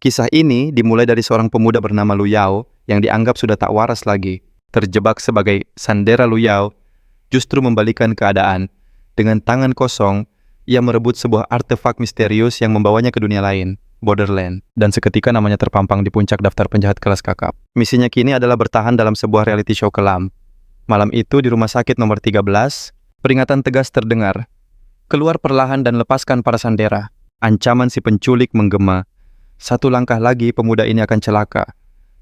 Kisah ini dimulai dari seorang pemuda bernama Lu Yao yang dianggap sudah tak waras lagi. Terjebak sebagai sandera Lu Yao, justru membalikan keadaan. Dengan tangan kosong, ia merebut sebuah artefak misterius yang membawanya ke dunia lain, Borderland. Dan seketika namanya terpampang di puncak daftar penjahat kelas kakap. Misinya kini adalah bertahan dalam sebuah reality show kelam. Malam itu di rumah sakit nomor 13, peringatan tegas terdengar. Keluar perlahan dan lepaskan para sandera. Ancaman si penculik menggema. Satu langkah lagi pemuda ini akan celaka.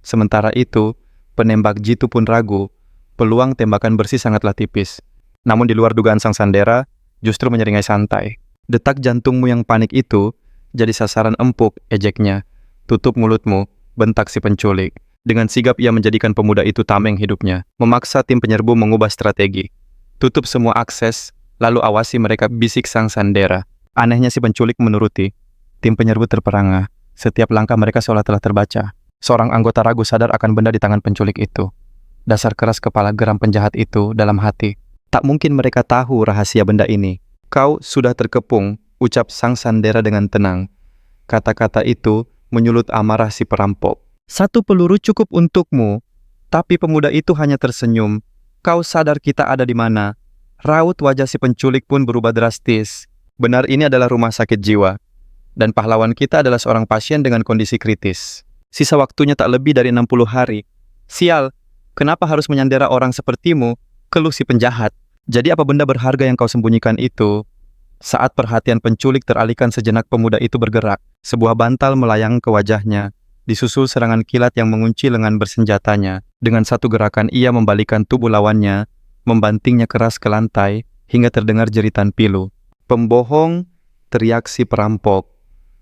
Sementara itu, penembak jitu pun ragu. Peluang tembakan bersih sangatlah tipis. Namun di luar dugaan sang sandera, justru menyeringai santai. Detak jantungmu yang panik itu jadi sasaran empuk, ejeknya. Tutup mulutmu, bentak si penculik. Dengan sigap ia menjadikan pemuda itu tameng hidupnya. Memaksa tim penyerbu mengubah strategi. Tutup semua akses, lalu awasi mereka, bisik sang sandera. Anehnya si penculik menuruti. Tim penyerbu terperangah. Setiap langkah mereka seolah telah terbaca. Seorang anggota ragu sadar akan benda di tangan penculik itu. Dasar keras kepala geram penjahat itu dalam hati. Tak mungkin mereka tahu rahasia benda ini. Kau sudah terkepung, ucap sang sandera dengan tenang. Kata-kata itu menyulut amarah si perampok. 1 peluru cukup untukmu. Tapi pemuda itu hanya tersenyum. Kau sadar kita ada di mana? Raut wajah si penculik pun berubah drastis. Benar, ini adalah rumah sakit jiwa. Dan pahlawan kita adalah seorang pasien dengan kondisi kritis. Sisa waktunya tak lebih dari 60 hari. Sial, kenapa harus menyandera orang sepertimu? Keluh si penjahat. Jadi apa benda berharga yang kau sembunyikan itu? Saat perhatian penculik teralihkan sejenak, pemuda itu bergerak. Sebuah bantal melayang ke wajahnya. Disusul serangan kilat yang mengunci lengan bersenjatanya. Dengan satu gerakan ia membalikan tubuh lawannya, membantingnya keras ke lantai, hingga terdengar jeritan pilu. Pembohong, teriak si perampok.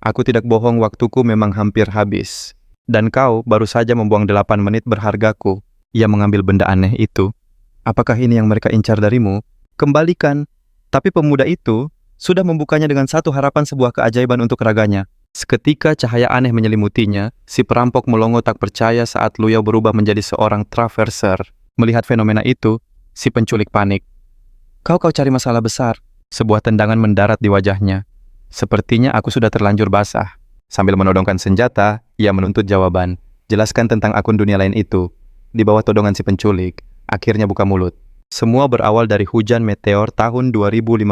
Aku tidak bohong, waktuku memang hampir habis. Dan kau baru saja membuang 8 menit berhargaku. Ia mengambil benda aneh itu. Apakah ini yang mereka incar darimu? Kembalikan. Tapi pemuda itu sudah membukanya dengan satu harapan, sebuah keajaiban untuk raganya. Seketika cahaya aneh menyelimutinya, si perampok melongo tak percaya saat Lu Yao berubah menjadi seorang traverser. Melihat fenomena itu, si penculik panik. Kau cari masalah besar. Sebuah tendangan mendarat di wajahnya. Sepertinya aku sudah terlanjur basah. Sambil menodongkan senjata, ia menuntut jawaban. Jelaskan tentang akun dunia lain itu. Di bawah todongan si penculik, akhirnya buka mulut. Semua berawal dari hujan meteor tahun 2050.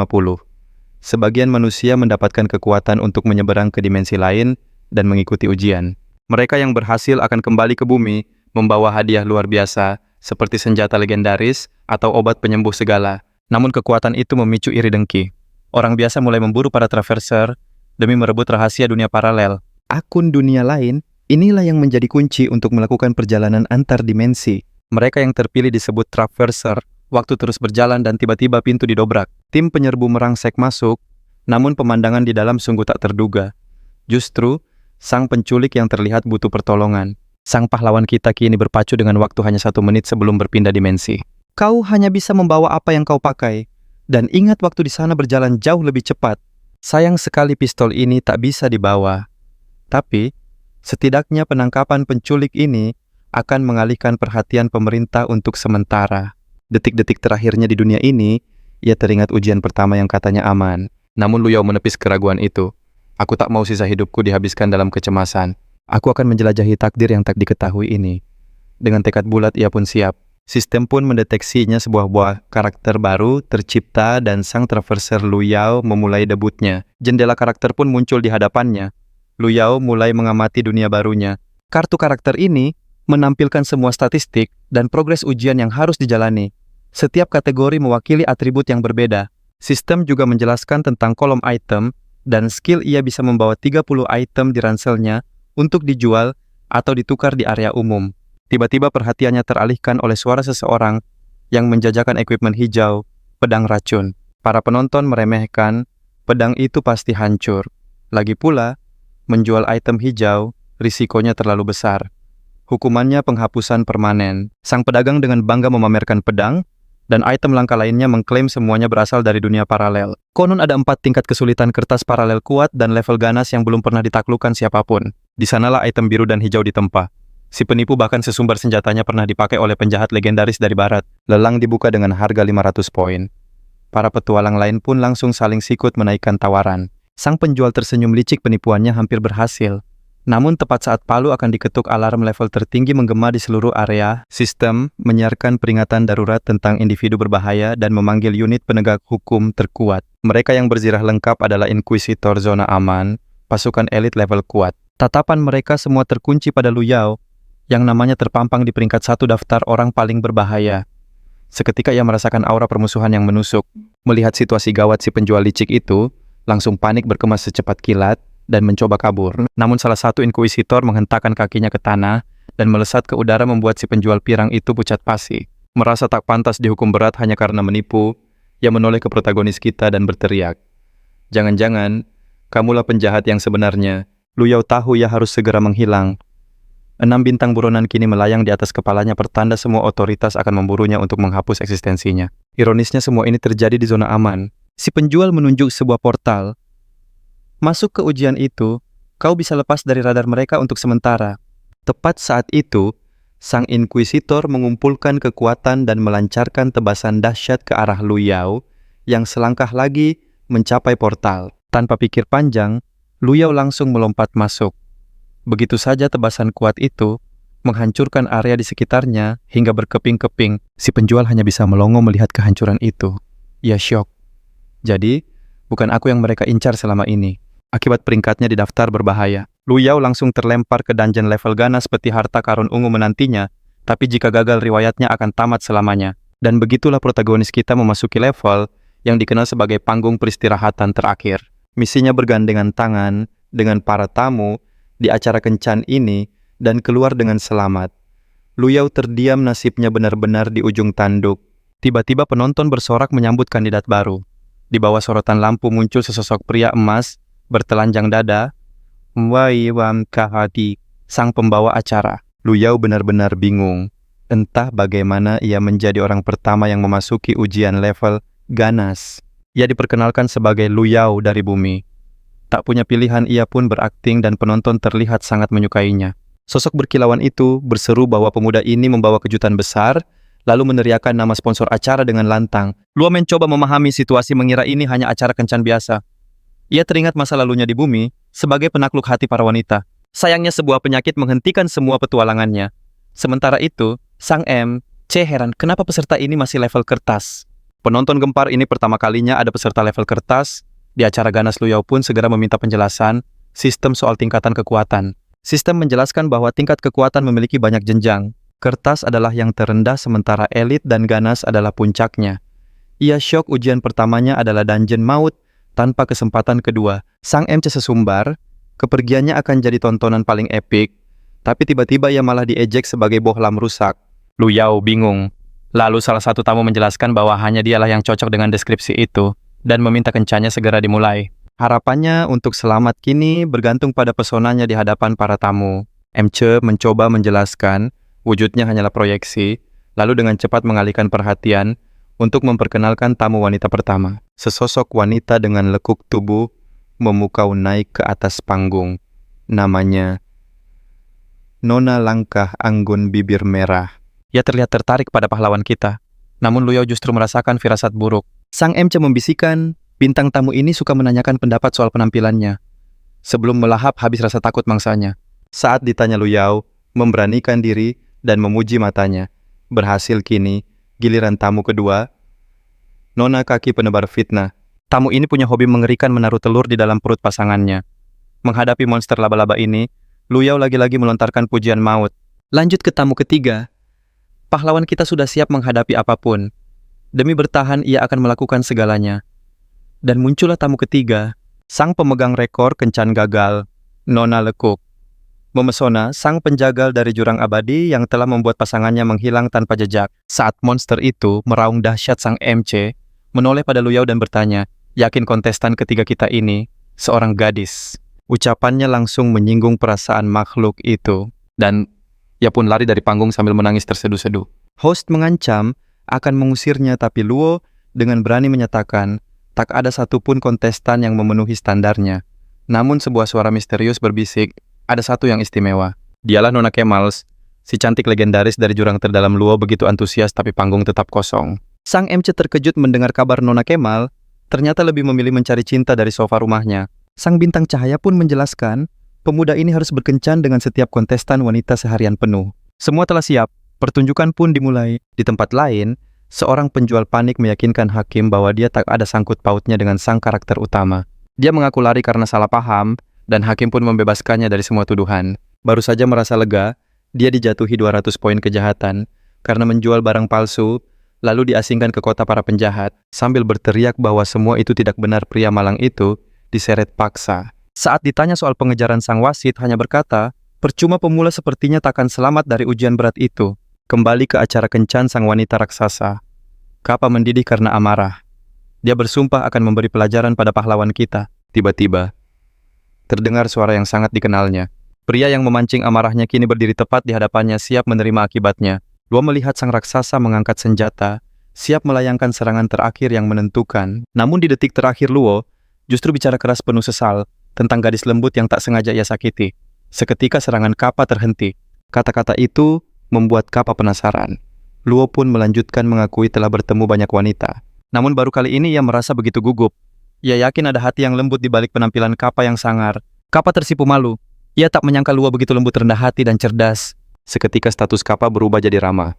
Sebagian manusia mendapatkan kekuatan untuk menyeberang ke dimensi lain dan mengikuti ujian. Mereka yang berhasil akan kembali ke bumi, membawa hadiah luar biasa, seperti senjata legendaris atau obat penyembuh segala. Namun kekuatan itu memicu iri dengki. Orang biasa mulai memburu para traverser demi merebut rahasia dunia paralel. Akun dunia lain, inilah yang menjadi kunci untuk melakukan perjalanan antar dimensi. Mereka yang terpilih disebut traverser. Waktu terus berjalan dan tiba-tiba pintu didobrak. Tim penyerbu merangsek masuk, namun pemandangan di dalam sungguh tak terduga. Justru, sang penculik yang terlihat butuh pertolongan. Sang pahlawan kita kini berpacu dengan waktu hanya 1 menit sebelum berpindah dimensi. Kau hanya bisa membawa apa yang kau pakai. Dan ingat, waktu di sana berjalan jauh lebih cepat. Sayang sekali pistol ini tak bisa dibawa. Tapi, setidaknya penangkapan penculik ini akan mengalihkan perhatian pemerintah untuk sementara. Detik-detik terakhirnya di dunia ini, ia teringat ujian pertama yang katanya aman. Namun Lu Yao menepis keraguan itu. Aku tak mau sisa hidupku dihabiskan dalam kecemasan. Aku akan menjelajahi takdir yang tak diketahui ini. Dengan tekad bulat ia pun siap. Sistem pun mendeteksinya sebuah buah karakter baru tercipta dan sang traverser Lu Yao memulai debutnya. Jendela karakter pun muncul di hadapannya. Lu Yao mulai mengamati dunia barunya. Kartu karakter ini menampilkan semua statistik dan progres ujian yang harus dijalani. Setiap kategori mewakili atribut yang berbeda. Sistem juga menjelaskan tentang kolom item dan skill. Ia bisa membawa 30 item di ranselnya untuk dijual atau ditukar di area umum. Tiba-tiba perhatiannya teralihkan oleh suara seseorang yang menjajakan equipment hijau, pedang racun. Para penonton meremehkan, pedang itu pasti hancur. Lagi pula, menjual item hijau, risikonya terlalu besar. Hukumannya penghapusan permanen. Sang pedagang dengan bangga memamerkan pedang, dan item langka lainnya mengklaim semuanya berasal dari dunia paralel. Konon ada 4 tingkat kesulitan kertas paralel kuat dan level ganas yang belum pernah ditaklukkan siapapun. Di sanalah item biru dan hijau ditempa. Si penipu bahkan sesumbar senjatanya pernah dipakai oleh penjahat legendaris dari barat. Lelang dibuka dengan harga 500 poin. Para petualang lain pun langsung saling sikut menaikkan tawaran. Sang penjual tersenyum licik, penipuannya hampir berhasil. Namun tepat saat palu akan diketuk, alarm level tertinggi menggema di seluruh area. Sistem menyiarkan peringatan darurat tentang individu berbahaya dan memanggil unit penegak hukum terkuat. Mereka yang berzirah lengkap adalah Inquisitor zona aman, pasukan elit level kuat. Tatapan mereka semua terkunci pada Lu Yao, yang namanya terpampang di peringkat 1 daftar orang paling berbahaya. Seketika ia merasakan aura permusuhan yang menusuk. Melihat situasi gawat si penjual licik itu, langsung panik berkemas secepat kilat dan mencoba kabur. Namun salah satu Inquisitor menghentakkan kakinya ke tanah dan melesat ke udara membuat si penjual pirang itu pucat pasi. Merasa tak pantas dihukum berat hanya karena menipu, ia menoleh ke protagonis kita dan berteriak, "Jangan-jangan, kamulah penjahat yang sebenarnya." Lu Yao tahu ia harus segera menghilang. 6 bintang buronan kini melayang di atas kepalanya, pertanda semua otoritas akan memburunya untuk menghapus eksistensinya. Ironisnya semua ini terjadi di zona aman. Si penjual menunjuk sebuah portal. Masuk ke ujian itu, kau bisa lepas dari radar mereka untuk sementara. Tepat saat itu, sang Inquisitor mengumpulkan kekuatan dan melancarkan tebasan dahsyat ke arah Lu Yao yang selangkah lagi mencapai portal. Tanpa pikir panjang, Lu Yao langsung melompat masuk. Begitu saja tebasan kuat itu menghancurkan area di sekitarnya hingga berkeping-keping. Si penjual hanya bisa melongo melihat kehancuran itu. Ia syok. Jadi, bukan aku yang mereka incar selama ini. Akibat peringkatnya di daftar berbahaya, Lu Yao langsung terlempar ke dungeon level ganas peti harta karun ungu menantinya, tapi jika gagal riwayatnya akan tamat selamanya. Dan begitulah protagonis kita memasuki level yang dikenal sebagai panggung peristirahatan terakhir. Misinya bergandengan tangan dengan para tamu di acara kencan ini dan keluar dengan selamat. Lu Yao terdiam, nasibnya benar-benar di ujung tanduk. Tiba-tiba penonton bersorak menyambut kandidat baru. Di bawah sorotan lampu muncul sesosok pria emas bertelanjang dada, Wai Wam Kahati, sang pembawa acara. Lu Yao benar-benar bingung. Entah bagaimana ia menjadi orang pertama yang memasuki ujian level ganas. Ia diperkenalkan sebagai Lu Yao dari bumi. Tak punya pilihan, ia pun berakting dan penonton terlihat sangat menyukainya. Sosok berkilauan itu berseru bahwa pemuda ini membawa kejutan besar, lalu meneriakkan nama sponsor acara dengan lantang. Luo mencoba memahami situasi, mengira ini hanya acara kencan biasa. Ia teringat masa lalunya di bumi sebagai penakluk hati para wanita. Sayangnya sebuah penyakit menghentikan semua petualangannya. Sementara itu, Sang MC heran kenapa peserta ini masih level kertas. Penonton gempar, ini pertama kalinya ada peserta level kertas. Di acara ganas, Lu Yao pun segera meminta penjelasan sistem soal tingkatan kekuatan. Sistem menjelaskan bahwa tingkat kekuatan memiliki banyak jenjang. Kertas adalah yang terendah sementara elit dan ganas adalah puncaknya. Ia syok, ujian pertamanya adalah dungeon maut tanpa kesempatan kedua. Sang MC sesumbar, kepergiannya akan jadi tontonan paling epik, tapi tiba-tiba ia malah diejek sebagai bohlam rusak. Lu Yao bingung. Lalu salah satu tamu menjelaskan bahwa hanya dialah yang cocok dengan deskripsi itu, dan meminta kencannya segera dimulai. Harapannya untuk selamat kini bergantung pada pesonanya di hadapan para tamu. MC mencoba menjelaskan, wujudnya hanyalah proyeksi, lalu dengan cepat mengalihkan perhatian untuk memperkenalkan tamu wanita pertama. Sesosok wanita dengan lekuk tubuh memukau naik ke atas panggung. Namanya Nona Langkah Anggun Bibir Merah. Ia terlihat tertarik pada pahlawan kita. Namun Lu Yao justru merasakan firasat buruk. Sang MC membisikkan, bintang tamu ini suka menanyakan pendapat soal penampilannya. Sebelum melahap habis rasa takut mangsanya. Saat ditanya, Lu Yao memberanikan diri dan memuji matanya. Berhasil kini, giliran tamu kedua, Nona Kaki Penebar Fitnah. Tamu ini punya hobi mengerikan, menaruh telur di dalam perut pasangannya. Menghadapi monster laba-laba ini, Lu Yao lagi-lagi melontarkan pujian maut. Lanjut ke tamu ketiga. Pahlawan kita sudah siap menghadapi apapun. Demi bertahan, ia akan melakukan segalanya. Dan muncullah tamu ketiga, sang pemegang rekor kencan gagal, Nona Lekuk. Memesona, sang penjagal dari jurang abadi yang telah membuat pasangannya menghilang tanpa jejak. Saat monster itu meraung dahsyat, sang MC menoleh pada Lu Yao dan bertanya, "Yakin kontestan ketiga kita ini seorang gadis?" Ucapannya langsung menyinggung perasaan makhluk itu, dan ia pun lari dari panggung sambil menangis terseduh-seduh. Host mengancam akan mengusirnya, tapi Luo dengan berani menyatakan tak ada satupun kontestan yang memenuhi standarnya. Namun sebuah suara misterius berbisik, ada satu yang istimewa. Dialah Nona Kemals, si cantik legendaris dari jurang terdalam. Luo begitu antusias, tapi panggung tetap kosong. Sang MC terkejut mendengar kabar Nona Kemal ternyata lebih memilih mencari cinta dari sofa rumahnya. Sang bintang cahaya pun menjelaskan pemuda ini harus berkencan dengan setiap kontestan wanita seharian penuh. Semua telah siap, pertunjukan pun dimulai. Di tempat lain, seorang penjual panik meyakinkan hakim bahwa dia tak ada sangkut pautnya dengan sang karakter utama. Dia mengaku lari karena salah paham, dan hakim pun membebaskannya dari semua tuduhan. Baru saja merasa lega, dia dijatuhi 200 poin kejahatan karena menjual barang palsu, lalu diasingkan ke kota para penjahat, sambil berteriak bahwa semua itu tidak benar. Pria malang itu diseret paksa. Saat ditanya soal pengejaran, sang wasit hanya berkata, percuma, pemula sepertinya takkan selamat dari ujian berat itu. Kembali ke acara kencan sang wanita raksasa. Kappa mendidih karena amarah. Dia bersumpah akan memberi pelajaran pada pahlawan kita. Tiba-tiba, terdengar suara yang sangat dikenalnya. Pria yang memancing amarahnya kini berdiri tepat di hadapannya, siap menerima akibatnya. Luo melihat sang raksasa mengangkat senjata, siap melayangkan serangan terakhir yang menentukan. Namun di detik terakhir, Luo justru bicara keras penuh sesal tentang gadis lembut yang tak sengaja ia sakiti. Seketika serangan Kappa terhenti. Kata-kata itu membuat Kappa penasaran. Luo pun melanjutkan mengakui telah bertemu banyak wanita. Namun baru kali ini ia merasa begitu gugup. Ia yakin ada hati yang lembut di balik penampilan Kappa yang sangar. Kappa tersipu malu. Ia tak menyangka Luo begitu lembut, rendah hati, dan cerdas. Seketika status Kappa berubah jadi ramah.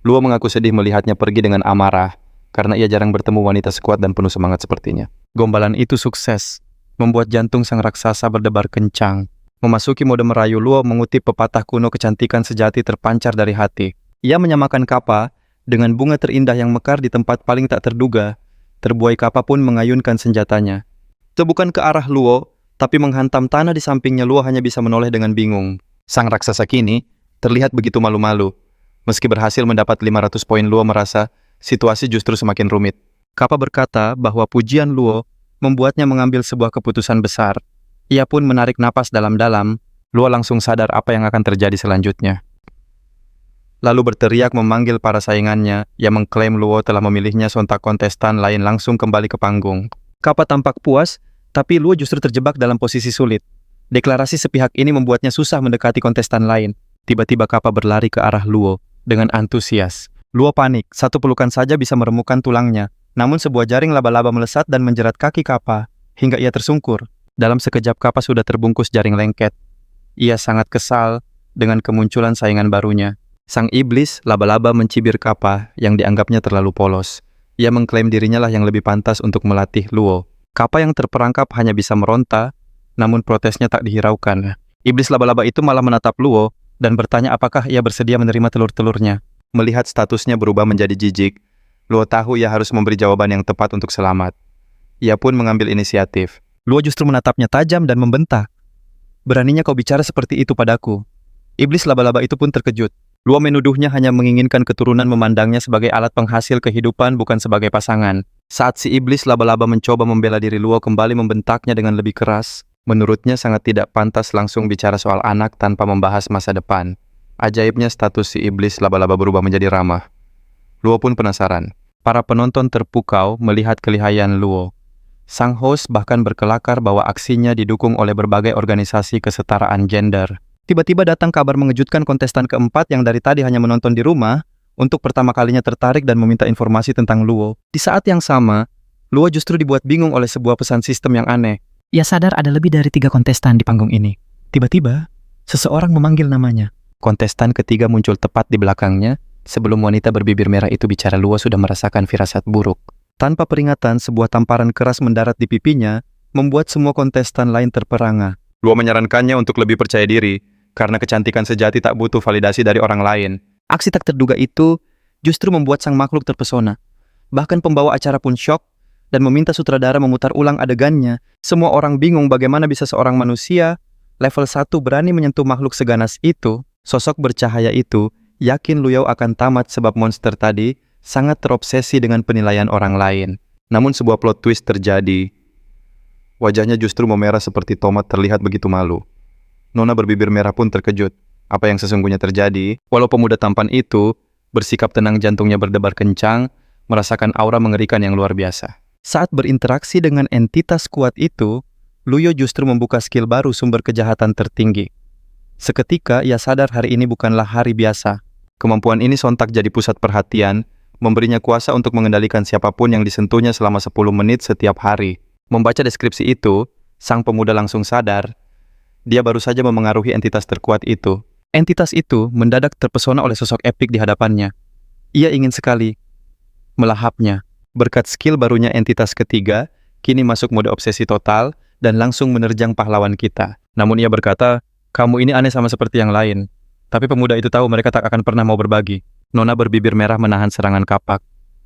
Luo mengaku sedih melihatnya pergi dengan amarah, karena ia jarang bertemu wanita sekuat dan penuh semangat sepertinya. Gombalan itu sukses membuat jantung sang raksasa berdebar kencang. Memasuki mode merayu, Luo mengutip pepatah kuno, kecantikan sejati terpancar dari hati. Ia menyamakan Kappa dengan bunga terindah yang mekar di tempat paling tak terduga. Terbuai Kappa pun mengayunkan senjatanya. Itu bukan ke arah Luo, tapi menghantam tanah di sampingnya. Luo hanya bisa menoleh dengan bingung. Sang raksasa kini terlihat begitu malu-malu. Meski berhasil mendapat 500 poin, Luo merasa situasi justru semakin rumit. Kappa berkata bahwa pujian Luo membuatnya mengambil sebuah keputusan besar. Ia pun menarik napas dalam-dalam. Luo langsung sadar apa yang akan terjadi selanjutnya. Lalu berteriak memanggil para saingannya. Ia mengklaim Luo telah memilihnya, sontak kontestan lain langsung kembali ke panggung. Kappa tampak puas, tapi Luo justru terjebak dalam posisi sulit. Deklarasi sepihak ini membuatnya susah mendekati kontestan lain. Tiba-tiba Kappa berlari ke arah Luo dengan antusias. Luo panik, satu pelukan saja bisa meremukkan tulangnya. Namun sebuah jaring laba-laba melesat dan menjerat kaki Kappa hingga ia tersungkur. Dalam sekejap Kappa sudah terbungkus jaring lengket. Ia sangat kesal dengan kemunculan saingan barunya. Sang iblis laba-laba mencibir Kappa yang dianggapnya terlalu polos. Ia mengklaim dirinya lah yang lebih pantas untuk melatih Luo. Kappa yang terperangkap hanya bisa meronta, namun protesnya tak dihiraukan. Iblis laba-laba itu malah menatap Luo dan bertanya apakah ia bersedia menerima telur-telurnya. Melihat statusnya berubah menjadi jijik, Luo tahu ia harus memberi jawaban yang tepat untuk selamat. Ia pun mengambil inisiatif. Luo justru menatapnya tajam dan membentak. Beraninya kau bicara seperti itu padaku. Iblis laba-laba itu pun terkejut. Luo menuduhnya hanya menginginkan keturunan, memandangnya sebagai alat penghasil kehidupan, bukan sebagai pasangan. Saat si iblis laba-laba mencoba membela diri, Luo kembali membentaknya dengan lebih keras. Menurutnya sangat tidak pantas langsung bicara soal anak tanpa membahas masa depan. Ajaibnya status si iblis laba-laba berubah menjadi ramah. Luo pun penasaran. Para penonton terpukau melihat kelihayan Luo. Sang host bahkan berkelakar bahwa aksinya didukung oleh berbagai organisasi kesetaraan gender. Tiba-tiba datang kabar mengejutkan. Kontestan keempat yang dari tadi hanya menonton di rumah, untuk pertama kalinya tertarik dan meminta informasi tentang Luo. Di saat yang sama, Luo justru dibuat bingung oleh sebuah pesan sistem yang aneh. Ia sadar ada lebih dari 3 kontestan di panggung ini. Tiba-tiba, seseorang memanggil namanya. Kontestan ketiga muncul tepat di belakangnya. Sebelum wanita berbibir merah itu bicara, Luo sudah merasakan firasat buruk. Tanpa peringatan, sebuah tamparan keras mendarat di pipinya, membuat semua kontestan lain terperangah. Luo menyarankannya untuk lebih percaya diri, karena kecantikan sejati tak butuh validasi dari orang lain. Aksi tak terduga itu justru membuat sang makhluk terpesona. Bahkan pembawa acara pun syok dan meminta sutradara memutar ulang adegannya. Semua orang bingung bagaimana bisa seorang manusia level 1 berani menyentuh makhluk seganas itu. Sosok bercahaya itu yakin Luo akan tamat sebab monster tadi sangat terobsesi dengan penilaian orang lain. Namun sebuah plot twist terjadi. Wajahnya justru memerah seperti tomat, terlihat begitu malu. Nona berbibir merah pun terkejut. Apa yang sesungguhnya terjadi? Walau pemuda tampan itu bersikap tenang, jantungnya berdebar kencang, merasakan aura mengerikan yang luar biasa. Saat berinteraksi dengan entitas kuat itu, Luo justru membuka skill baru, sumber kejahatan tertinggi. Seketika ia sadar hari ini bukanlah hari biasa. Kemampuan ini sontak jadi pusat perhatian, memberinya kuasa untuk mengendalikan siapapun yang disentuhnya selama 10 menit setiap hari. Membaca deskripsi itu, sang pemuda langsung sadar, Dia baru saja memengaruhi entitas terkuat itu. Entitas itu mendadak terpesona oleh sosok epik di hadapannya. Ia ingin sekali melahapnya. Berkat skill barunya entitas ketiga, kini masuk mode obsesi total dan langsung menerjang pahlawan kita. Namun ia berkata, "Kamu ini aneh sama seperti yang lain." Tapi pemuda itu tahu mereka tak akan pernah mau berbagi. Nona berbibir merah menahan serangan kapak,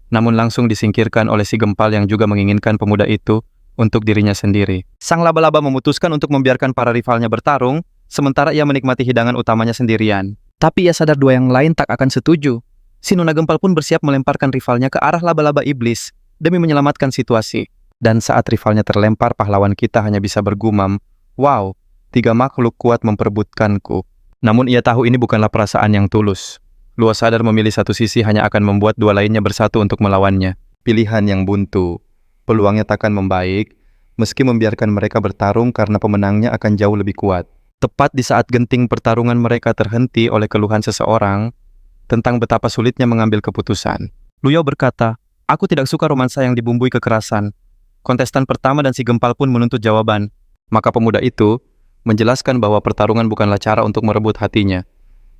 namun langsung disingkirkan oleh si gempal yang juga menginginkan pemuda itu untuk dirinya sendiri. Sang laba-laba memutuskan untuk membiarkan para rivalnya bertarung, sementara ia menikmati hidangan utamanya sendirian. Tapi ia sadar dua yang lain tak akan setuju. Si Nona Gempal pun bersiap melemparkan rivalnya ke arah laba-laba iblis demi menyelamatkan situasi. Dan saat rivalnya terlempar, pahlawan kita hanya bisa bergumam, "Wow, 3 makhluk kuat memperebutkanku." Namun ia tahu ini bukanlah perasaan yang tulus. Luas sadar memilih satu sisi hanya akan membuat dua lainnya bersatu untuk melawannya. Pilihan yang buntu. Peluangnya takkan membaik, meski membiarkan mereka bertarung karena pemenangnya akan jauh lebih kuat. Tepat di saat genting pertarungan mereka terhenti oleh keluhan seseorang tentang betapa sulitnya mengambil keputusan. Luyao berkata, "Aku tidak suka romansa yang dibumbui kekerasan." Kontestan pertama dan si gempal pun menuntut jawaban. Maka pemuda itu menjelaskan bahwa pertarungan bukanlah cara untuk merebut hatinya.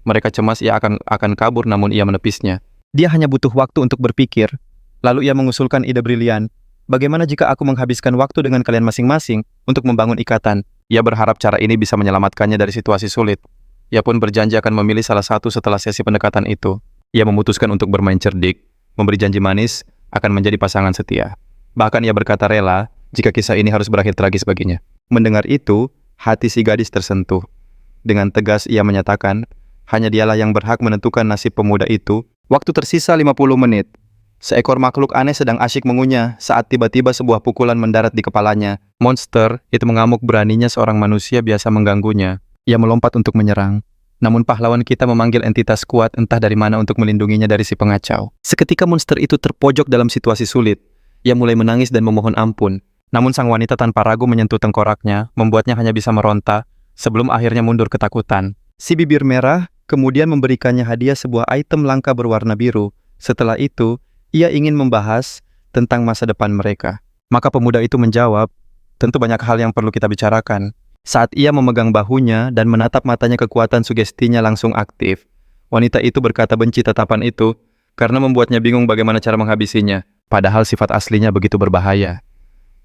Mereka cemas ia akan kabur, namun ia menepisnya. Dia hanya butuh waktu untuk berpikir. Lalu ia mengusulkan ide brilian. Bagaimana jika aku menghabiskan waktu dengan kalian masing-masing untuk membangun ikatan? Ia berharap cara ini bisa menyelamatkannya dari situasi sulit. Ia pun berjanji akan memilih salah satu setelah sesi pendekatan itu. Ia memutuskan untuk bermain cerdik, memberi janji manis, akan menjadi pasangan setia. Bahkan ia berkata rela jika kisah ini harus berakhir tragis baginya. Mendengar itu, hati si gadis tersentuh. Dengan tegas ia menyatakan, hanya dialah yang berhak menentukan nasib pemuda itu. Waktu tersisa 50 menit. Seekor makhluk aneh sedang asyik mengunyah saat tiba-tiba sebuah pukulan mendarat di kepalanya. Monster itu mengamuk, beraninya seorang manusia biasa mengganggunya. Ia melompat untuk menyerang. Namun pahlawan kita memanggil entitas kuat entah dari mana untuk melindunginya dari si pengacau. Seketika monster itu terpojok dalam situasi sulit. Ia mulai menangis dan memohon ampun. Namun sang wanita tanpa ragu menyentuh tengkoraknya, membuatnya hanya bisa meronta sebelum akhirnya mundur ketakutan. Si bibir merah kemudian memberikannya hadiah sebuah item langka berwarna biru. Setelah itu, ia ingin membahas tentang masa depan mereka. Maka pemuda itu menjawab, "Tentu banyak hal yang perlu kita bicarakan." Saat ia memegang bahunya dan menatap matanya, kekuatan sugestinya langsung aktif. Wanita itu berkata benci tatapan itu karena membuatnya bingung bagaimana cara menghabisinya. Padahal sifat aslinya begitu berbahaya.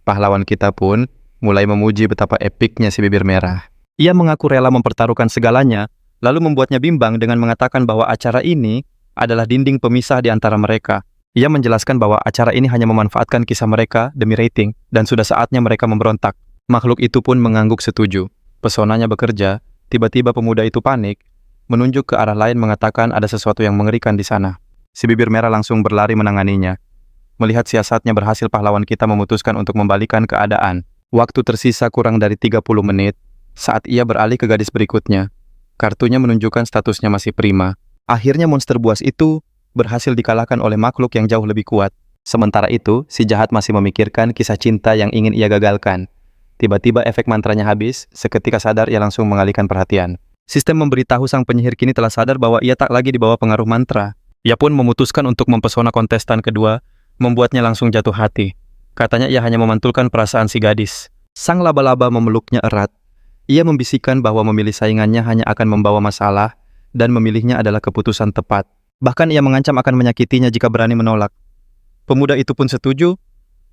Pahlawan kita pun mulai memuji betapa epiknya si bibir merah. Ia mengaku rela mempertaruhkan segalanya, lalu membuatnya bimbang dengan mengatakan bahwa acara ini adalah dinding pemisah di antara mereka. Ia menjelaskan bahwa acara ini hanya memanfaatkan kisah mereka demi rating, dan sudah saatnya mereka memberontak. Makhluk itu pun mengangguk setuju. Pesonanya bekerja, tiba-tiba pemuda itu panik, menunjuk ke arah lain mengatakan ada sesuatu yang mengerikan di sana. Si bibir merah langsung berlari menanganinya. Melihat siasatnya berhasil, pahlawan kita memutuskan untuk membalikan keadaan. Waktu tersisa kurang dari 30 menit, saat ia beralih ke gadis berikutnya. Kartunya menunjukkan statusnya masih prima. Akhirnya monster buas itu berhasil dikalahkan oleh makhluk yang jauh lebih kuat. Sementara itu, si jahat masih memikirkan kisah cinta yang ingin ia gagalkan. Tiba-tiba efek mantranya habis, seketika sadar ia langsung mengalihkan perhatian. Sistem memberitahu sang penyihir kini telah sadar bahwa ia tak lagi di bawah pengaruh mantra. Ia pun memutuskan untuk mempesona kontestan kedua, membuatnya langsung jatuh hati. Katanya ia hanya memantulkan perasaan si gadis. Sang laba-laba memeluknya erat. Ia membisikkan bahwa memilih saingannya hanya akan membawa masalah, dan memilihnya adalah keputusan tepat. Bahkan ia mengancam akan menyakitinya jika berani menolak. Pemuda itu pun setuju,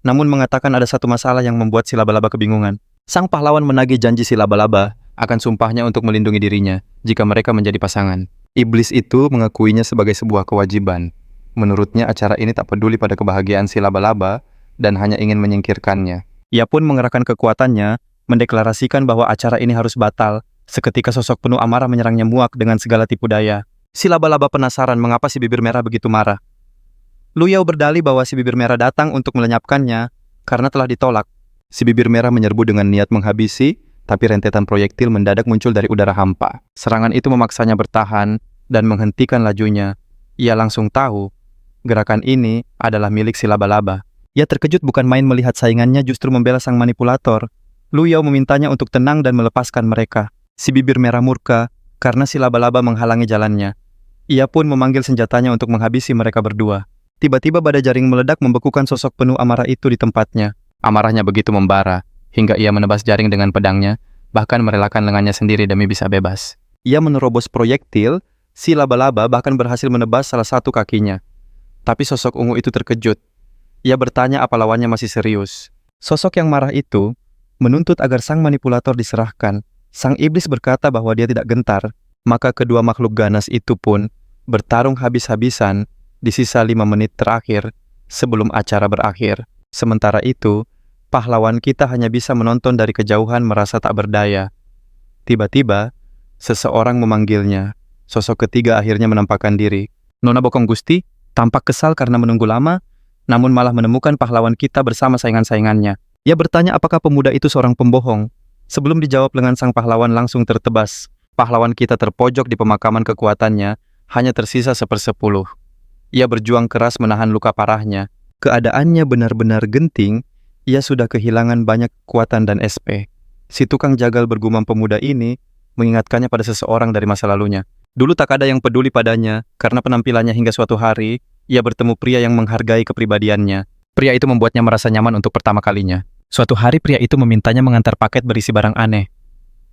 namun mengatakan ada satu masalah yang membuat si laba-laba kebingungan. Sang pahlawan menagih janji si laba-laba akan sumpahnya untuk melindungi dirinya jika mereka menjadi pasangan. Iblis itu mengakuinya sebagai sebuah kewajiban. Menurutnya acara ini tak peduli pada kebahagiaan si laba-laba dan hanya ingin menyingkirkannya. Ia pun mengerahkan kekuatannya, mendeklarasikan bahwa acara ini harus batal. Seketika sosok penuh amarah menyerangnya muak dengan segala tipu daya. Si laba-laba penasaran mengapa si bibir merah begitu marah. Luyao berdalih bahwa si bibir merah datang untuk melenyapkannya karena telah ditolak. Si bibir merah menyerbu dengan niat menghabisi, tapi rentetan proyektil mendadak muncul dari udara hampa. Serangan itu memaksanya bertahan dan menghentikan lajunya. Ia langsung tahu gerakan ini adalah milik si laba-laba. Ia terkejut bukan main melihat saingannya justru membela sang manipulator. Luyao memintanya untuk tenang dan melepaskan mereka. Si bibir merah murka karena si laba-laba menghalangi jalannya. Ia pun memanggil senjatanya untuk menghabisi mereka berdua. Tiba-tiba badai jaring meledak membekukan sosok penuh amarah itu di tempatnya. Amarahnya begitu membara, hingga ia menebas jaring dengan pedangnya, bahkan merelakan lengannya sendiri demi bisa bebas. Ia menerobos proyektil, si laba-laba bahkan berhasil menebas salah satu kakinya. Tapi sosok ungu itu terkejut. Ia bertanya apa lawannya masih serius. Sosok yang marah itu menuntut agar sang manipulator diserahkan. Sang iblis berkata bahwa dia tidak gentar, maka kedua makhluk ganas itu pun bertarung habis-habisan di sisa 5 menit terakhir sebelum acara berakhir. Sementara itu, pahlawan kita hanya bisa menonton dari kejauhan merasa tak berdaya. Tiba-tiba, seseorang memanggilnya. Sosok ketiga akhirnya menampakkan diri. Nona Bokong Gusti tampak kesal karena menunggu lama, namun malah menemukan pahlawan kita bersama saingan-saingannya. Ia bertanya apakah pemuda itu seorang pembohong. Sebelum dijawab, lengan sang pahlawan langsung tertebas. Pahlawan kita terpojok di pemakaman kekuatannya, hanya tersisa 1/10. Ia berjuang keras menahan luka parahnya. Keadaannya benar-benar genting, ia sudah kehilangan banyak kekuatan dan SP. Si tukang jagal bergumam pemuda ini mengingatkannya pada seseorang dari masa lalunya. Dulu tak ada yang peduli padanya, karena penampilannya hingga suatu hari, ia bertemu pria yang menghargai kepribadiannya. Pria itu membuatnya merasa nyaman untuk pertama kalinya. Suatu hari pria itu memintanya mengantar paket berisi barang aneh.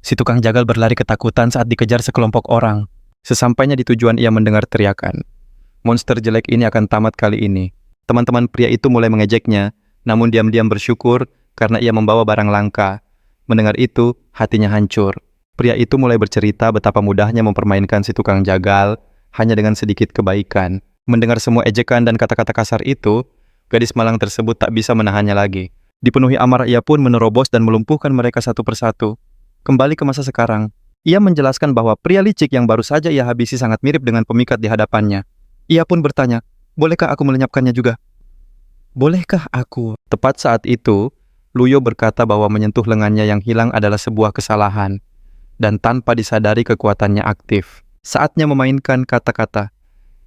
Si tukang jagal berlari ketakutan saat dikejar sekelompok orang. Sesampainya di tujuan ia mendengar teriakan. Monster jelek ini akan tamat kali ini. Teman-teman pria itu mulai mengejeknya, namun diam-diam bersyukur karena ia membawa barang langka. Mendengar itu, hatinya hancur. Pria itu mulai bercerita betapa mudahnya mempermainkan si tukang jagal hanya dengan sedikit kebaikan. Mendengar semua ejekan dan kata-kata kasar itu, gadis malang tersebut tak bisa menahannya lagi. Dipenuhi amarah, ia pun menerobos dan melumpuhkan mereka satu persatu. Kembali ke masa sekarang, ia menjelaskan bahwa pria licik yang baru saja ia habisi sangat mirip dengan pemikat di hadapannya. Ia pun bertanya, bolehkah aku melenyapkannya juga? Bolehkah aku? Tepat saat itu, Luyo berkata bahwa menyentuh lengannya yang hilang adalah sebuah kesalahan. Dan tanpa disadari kekuatannya aktif. Saatnya memainkan kata-kata.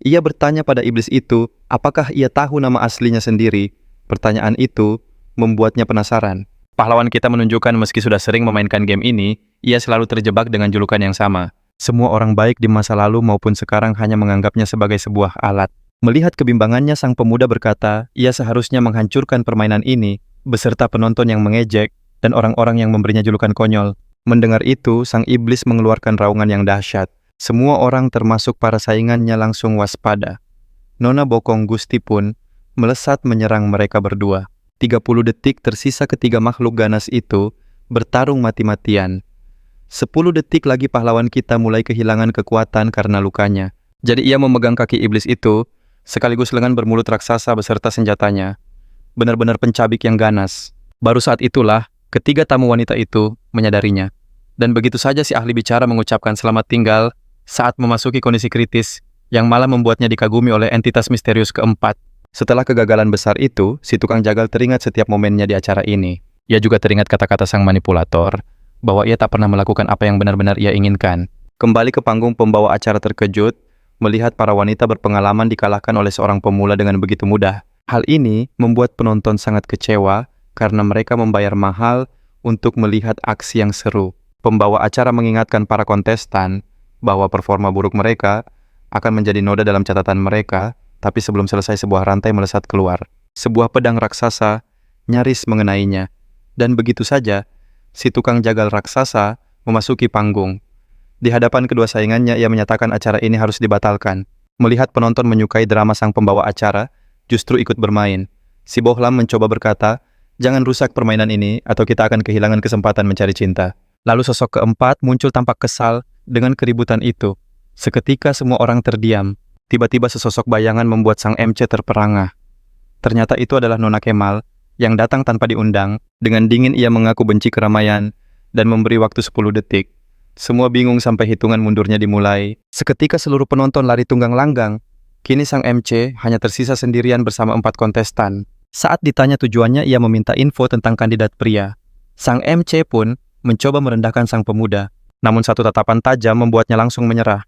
Ia bertanya pada iblis itu, apakah ia tahu nama aslinya sendiri? Pertanyaan itu membuatnya penasaran. Pahlawan kita menunjukkan meski sudah sering memainkan game ini, ia selalu terjebak dengan julukan yang sama. Semua orang baik di masa lalu maupun sekarang hanya menganggapnya sebagai sebuah alat. Melihat kebimbangannya, sang pemuda berkata, ia seharusnya menghancurkan permainan ini, beserta penonton yang mengejek dan orang-orang yang memberinya julukan konyol. Mendengar itu, sang iblis mengeluarkan raungan yang dahsyat. Semua orang termasuk para saingannya langsung waspada. Nona Bokong Gusti pun melesat menyerang mereka berdua. 30 detik tersisa ketiga makhluk ganas itu bertarung mati-matian. 10 detik lagi pahlawan kita mulai kehilangan kekuatan karena lukanya. Jadi ia memegang kaki iblis itu, sekaligus lengan bermulut raksasa beserta senjatanya. Benar-benar pencabik yang ganas. Baru saat itulah, ketiga tamu wanita itu menyadarinya. Dan begitu saja si ahli bicara mengucapkan selamat tinggal saat memasuki kondisi kritis yang malah membuatnya dikagumi oleh entitas misterius keempat. Setelah kegagalan besar itu, si tukang jagal teringat setiap momennya di acara ini. Ia juga teringat kata-kata sang manipulator bahwa ia tak pernah melakukan apa yang benar-benar ia inginkan. Kembali ke panggung, pembawa acara terkejut melihat para wanita berpengalaman dikalahkan oleh seorang pemula dengan begitu mudah. Hal ini membuat penonton sangat kecewa karena mereka membayar mahal untuk melihat aksi yang seru. Pembawa acara mengingatkan para kontestan bahwa performa buruk mereka akan menjadi noda dalam catatan mereka, tapi sebelum selesai sebuah rantai melesat keluar. Sebuah pedang raksasa nyaris mengenainya. Dan begitu saja, si tukang jagal raksasa memasuki panggung. Di hadapan kedua saingannya, ia menyatakan acara ini harus dibatalkan. Melihat penonton menyukai drama sang pembawa acara, justru ikut bermain. Si Bohlam mencoba berkata, jangan rusak permainan ini atau kita akan kehilangan kesempatan mencari cinta. Lalu sosok keempat muncul tampak kesal dengan keributan itu. Seketika semua orang terdiam. Tiba-tiba sesosok bayangan membuat sang MC terperangah. Ternyata itu adalah Nona Kemal yang datang tanpa diundang. Dengan dingin ia mengaku benci keramaian dan memberi waktu 10 detik. Semua bingung sampai hitungan mundurnya dimulai. Seketika seluruh penonton lari tunggang langgang. Kini sang MC hanya tersisa sendirian bersama 4 kontestan. Saat ditanya tujuannya, ia meminta info tentang kandidat pria. Sang MC pun mencoba merendahkan sang pemuda. Namun satu tatapan tajam membuatnya langsung menyerah.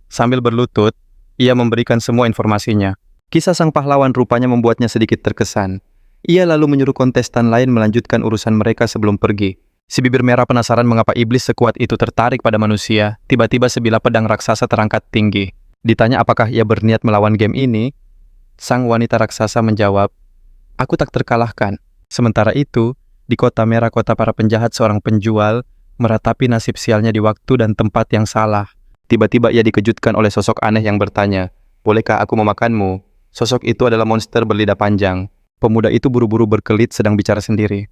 Sambil berlutut, ia memberikan semua informasinya. Kisah sang pahlawan rupanya membuatnya sedikit terkesan. Ia lalu menyuruh kontestan lain melanjutkan urusan mereka sebelum pergi. Si bibir merah penasaran mengapa iblis sekuat itu tertarik pada manusia. Tiba-tiba sebilah pedang raksasa terangkat tinggi. Ditanya apakah ia berniat melawan game ini, sang wanita raksasa menjawab, "Aku tak terkalahkan." Sementara itu, di kota merah, kota para penjahat, seorang penjual meratapi nasib sialnya di waktu dan tempat yang salah. Tiba-tiba ia dikejutkan oleh sosok aneh yang bertanya, "Bolehkah aku memakanmu?" Sosok itu adalah monster berlidah panjang. Pemuda itu buru-buru berkelit sedang bicara sendiri.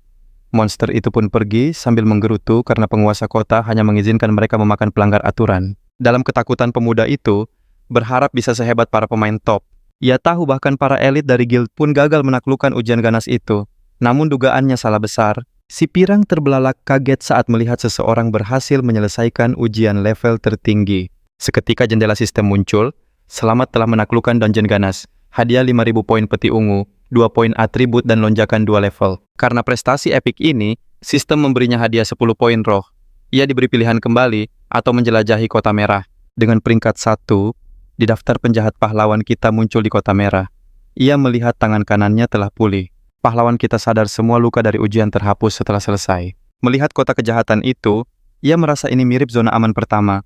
Monster itu pun pergi sambil menggerutu karena penguasa kota hanya mengizinkan mereka memakan pelanggar aturan. Dalam ketakutan pemuda itu, berharap bisa sehebat para pemain top. Ia tahu bahkan para elit dari guild pun gagal menaklukkan ujian ganas itu. Namun dugaannya salah besar. Si pirang terbelalak kaget saat melihat seseorang berhasil menyelesaikan ujian level tertinggi. Seketika jendela sistem muncul. Selamat telah menaklukkan dungeon ganas. Hadiah 5.000 poin peti ungu, 2 poin atribut dan lonjakan 2 level. Karena prestasi epik ini, sistem memberinya hadiah 10 poin roh. Ia diberi pilihan kembali atau menjelajahi kota merah. Dengan peringkat 1, di daftar penjahat pahlawan kita muncul di kota merah. Ia melihat tangan kanannya telah pulih. Pahlawan kita sadar semua luka dari ujian terhapus setelah selesai. Melihat kota kejahatan itu, ia merasa ini mirip zona aman pertama.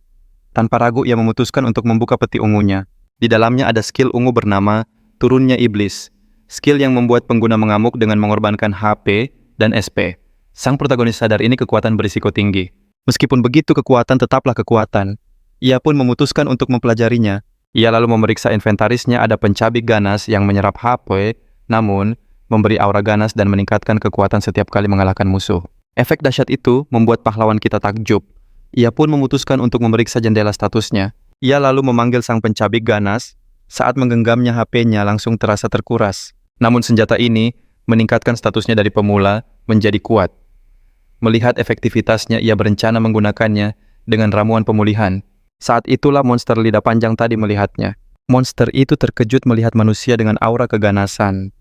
Tanpa ragu ia memutuskan untuk membuka peti ungunya. Di dalamnya ada skill ungu bernama Turunnya Iblis. Skill yang membuat pengguna mengamuk dengan mengorbankan HP dan SP. Sang protagonis sadar ini kekuatan berisiko tinggi. Meskipun begitu kekuatan tetaplah kekuatan. Ia pun memutuskan untuk mempelajarinya. Ia lalu memeriksa inventarisnya ada pencabik ganas yang menyerap HP, namun memberi aura ganas dan meningkatkan kekuatan setiap kali mengalahkan musuh. Efek dahsyat itu membuat pahlawan kita takjub. Ia pun memutuskan untuk memeriksa jendela statusnya. Ia lalu memanggil sang pencabik ganas. Saat menggenggamnya HP-nya langsung terasa terkuras. Namun senjata ini meningkatkan statusnya dari pemula menjadi kuat. Melihat efektivitasnya, ia berencana menggunakannya dengan ramuan pemulihan. Saat itulah monster lidah panjang tadi melihatnya. Monster itu terkejut melihat manusia dengan aura keganasan.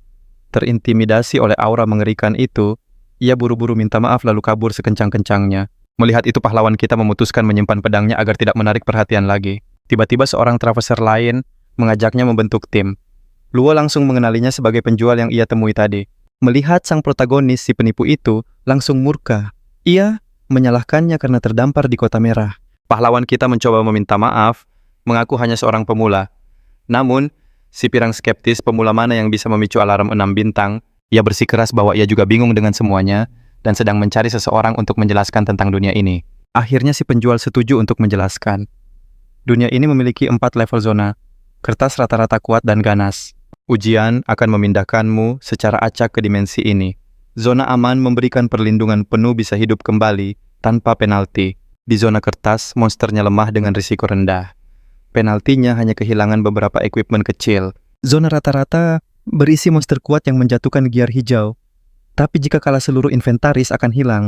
Terintimidasi oleh aura mengerikan itu, ia buru-buru minta maaf lalu kabur sekencang-kencangnya. Melihat itu pahlawan kita memutuskan menyimpan pedangnya agar tidak menarik perhatian lagi. Tiba-tiba seorang traveser lain mengajaknya membentuk tim. Luo langsung mengenalinya sebagai penjual yang ia temui tadi. Melihat sang protagonis si penipu itu, langsung murka. Ia menyalahkannya karena terdampar di kota merah. Pahlawan kita mencoba meminta maaf, mengaku hanya seorang pemula. Namun, si pirang skeptis pemula mana yang bisa memicu alarm 6 bintang, ia bersikeras bahwa ia juga bingung dengan semuanya, dan sedang mencari seseorang untuk menjelaskan tentang dunia ini. Akhirnya si penjual setuju untuk menjelaskan. Dunia ini memiliki 4 level zona, kertas rata-rata kuat dan ganas. Ujian akan memindahkanmu secara acak ke dimensi ini. Zona aman memberikan perlindungan penuh bisa hidup kembali tanpa penalti. Di zona kertas, monsternya lemah dengan risiko rendah. Penaltinya hanya kehilangan beberapa equipment kecil. Zona rata-rata berisi monster kuat yang menjatuhkan gear hijau. Tapi jika kalah seluruh inventaris akan hilang.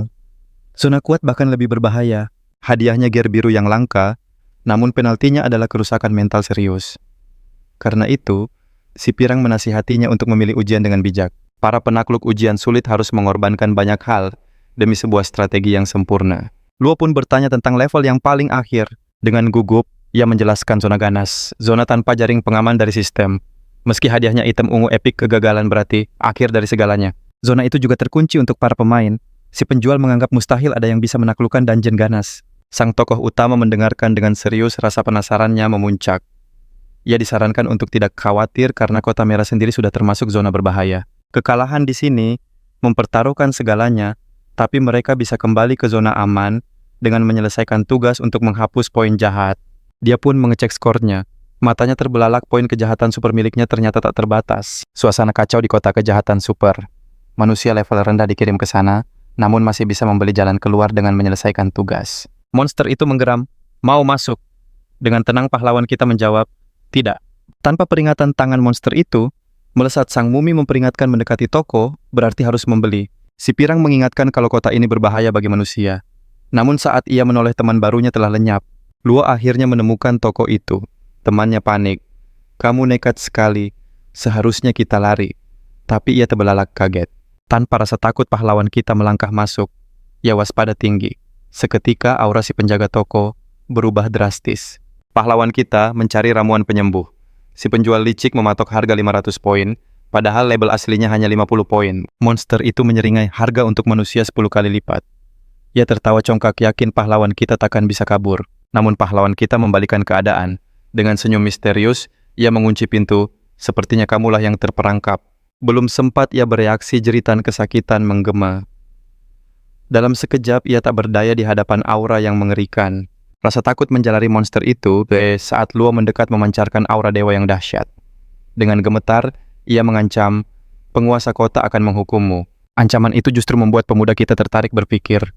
Zona kuat bahkan lebih berbahaya. Hadiahnya gear biru yang langka, namun penaltinya adalah kerusakan mental serius. Karena itu, si pirang menasihatinya untuk memilih ujian dengan bijak. Para penakluk ujian sulit harus mengorbankan banyak hal demi sebuah strategi yang sempurna. Luo pun bertanya tentang level yang paling akhir. Dengan gugup, ia menjelaskan zona ganas, zona tanpa jaring pengaman dari sistem. Meski hadiahnya item ungu epik, kegagalan berarti akhir dari segalanya. Zona itu juga terkunci untuk para pemain. Si penjual menganggap mustahil ada yang bisa menaklukkan dungeon ganas. Sang tokoh utama mendengarkan dengan serius, rasa penasarannya memuncak. Ia disarankan untuk tidak khawatir karena kota merah sendiri sudah termasuk zona berbahaya. Kekalahan di sini mempertaruhkan segalanya, tapi mereka bisa kembali ke zona aman dengan menyelesaikan tugas untuk menghapus poin jahat. Dia pun mengecek skornya. Matanya terbelalak, poin kejahatan super miliknya ternyata tak terbatas. Suasana kacau di kota kejahatan super. Manusia level rendah dikirim ke sana, namun masih bisa membeli jalan keluar dengan menyelesaikan tugas. Monster itu menggeram, "Mau masuk?" Dengan tenang pahlawan kita menjawab, "Tidak." Tanpa peringatan tangan monster itu, melesat sang mumi memperingatkan mendekati toko, berarti harus membeli. Si pirang mengingatkan kalau kota ini berbahaya bagi manusia. Namun saat ia menoleh teman barunya telah lenyap. Luo akhirnya menemukan toko itu. Temannya panik. "Kamu nekat sekali. Seharusnya kita lari." Tapi ia terbelalak kaget. Tanpa rasa takut pahlawan kita melangkah masuk. Ia waspada tinggi. Seketika aura si penjaga toko berubah drastis. Pahlawan kita mencari ramuan penyembuh. Si penjual licik mematok harga 500 poin, padahal label aslinya hanya 50 poin. Monster itu menyeringai harga untuk manusia 10 kali lipat. Ia tertawa congkak yakin pahlawan kita takkan bisa kabur. Namun pahlawan kita membalikan keadaan. Dengan senyum misterius, ia mengunci pintu. "Sepertinya kamulah yang terperangkap." Belum sempat ia bereaksi, jeritan kesakitan menggema. Dalam sekejap ia tak berdaya di hadapan aura yang mengerikan. Rasa takut menjalari monster itu saat Luo mendekat memancarkan aura dewa yang dahsyat. Dengan gemetar, ia mengancam, penguasa kota akan menghukummu. Ancaman itu justru membuat pemuda kita tertarik berpikir,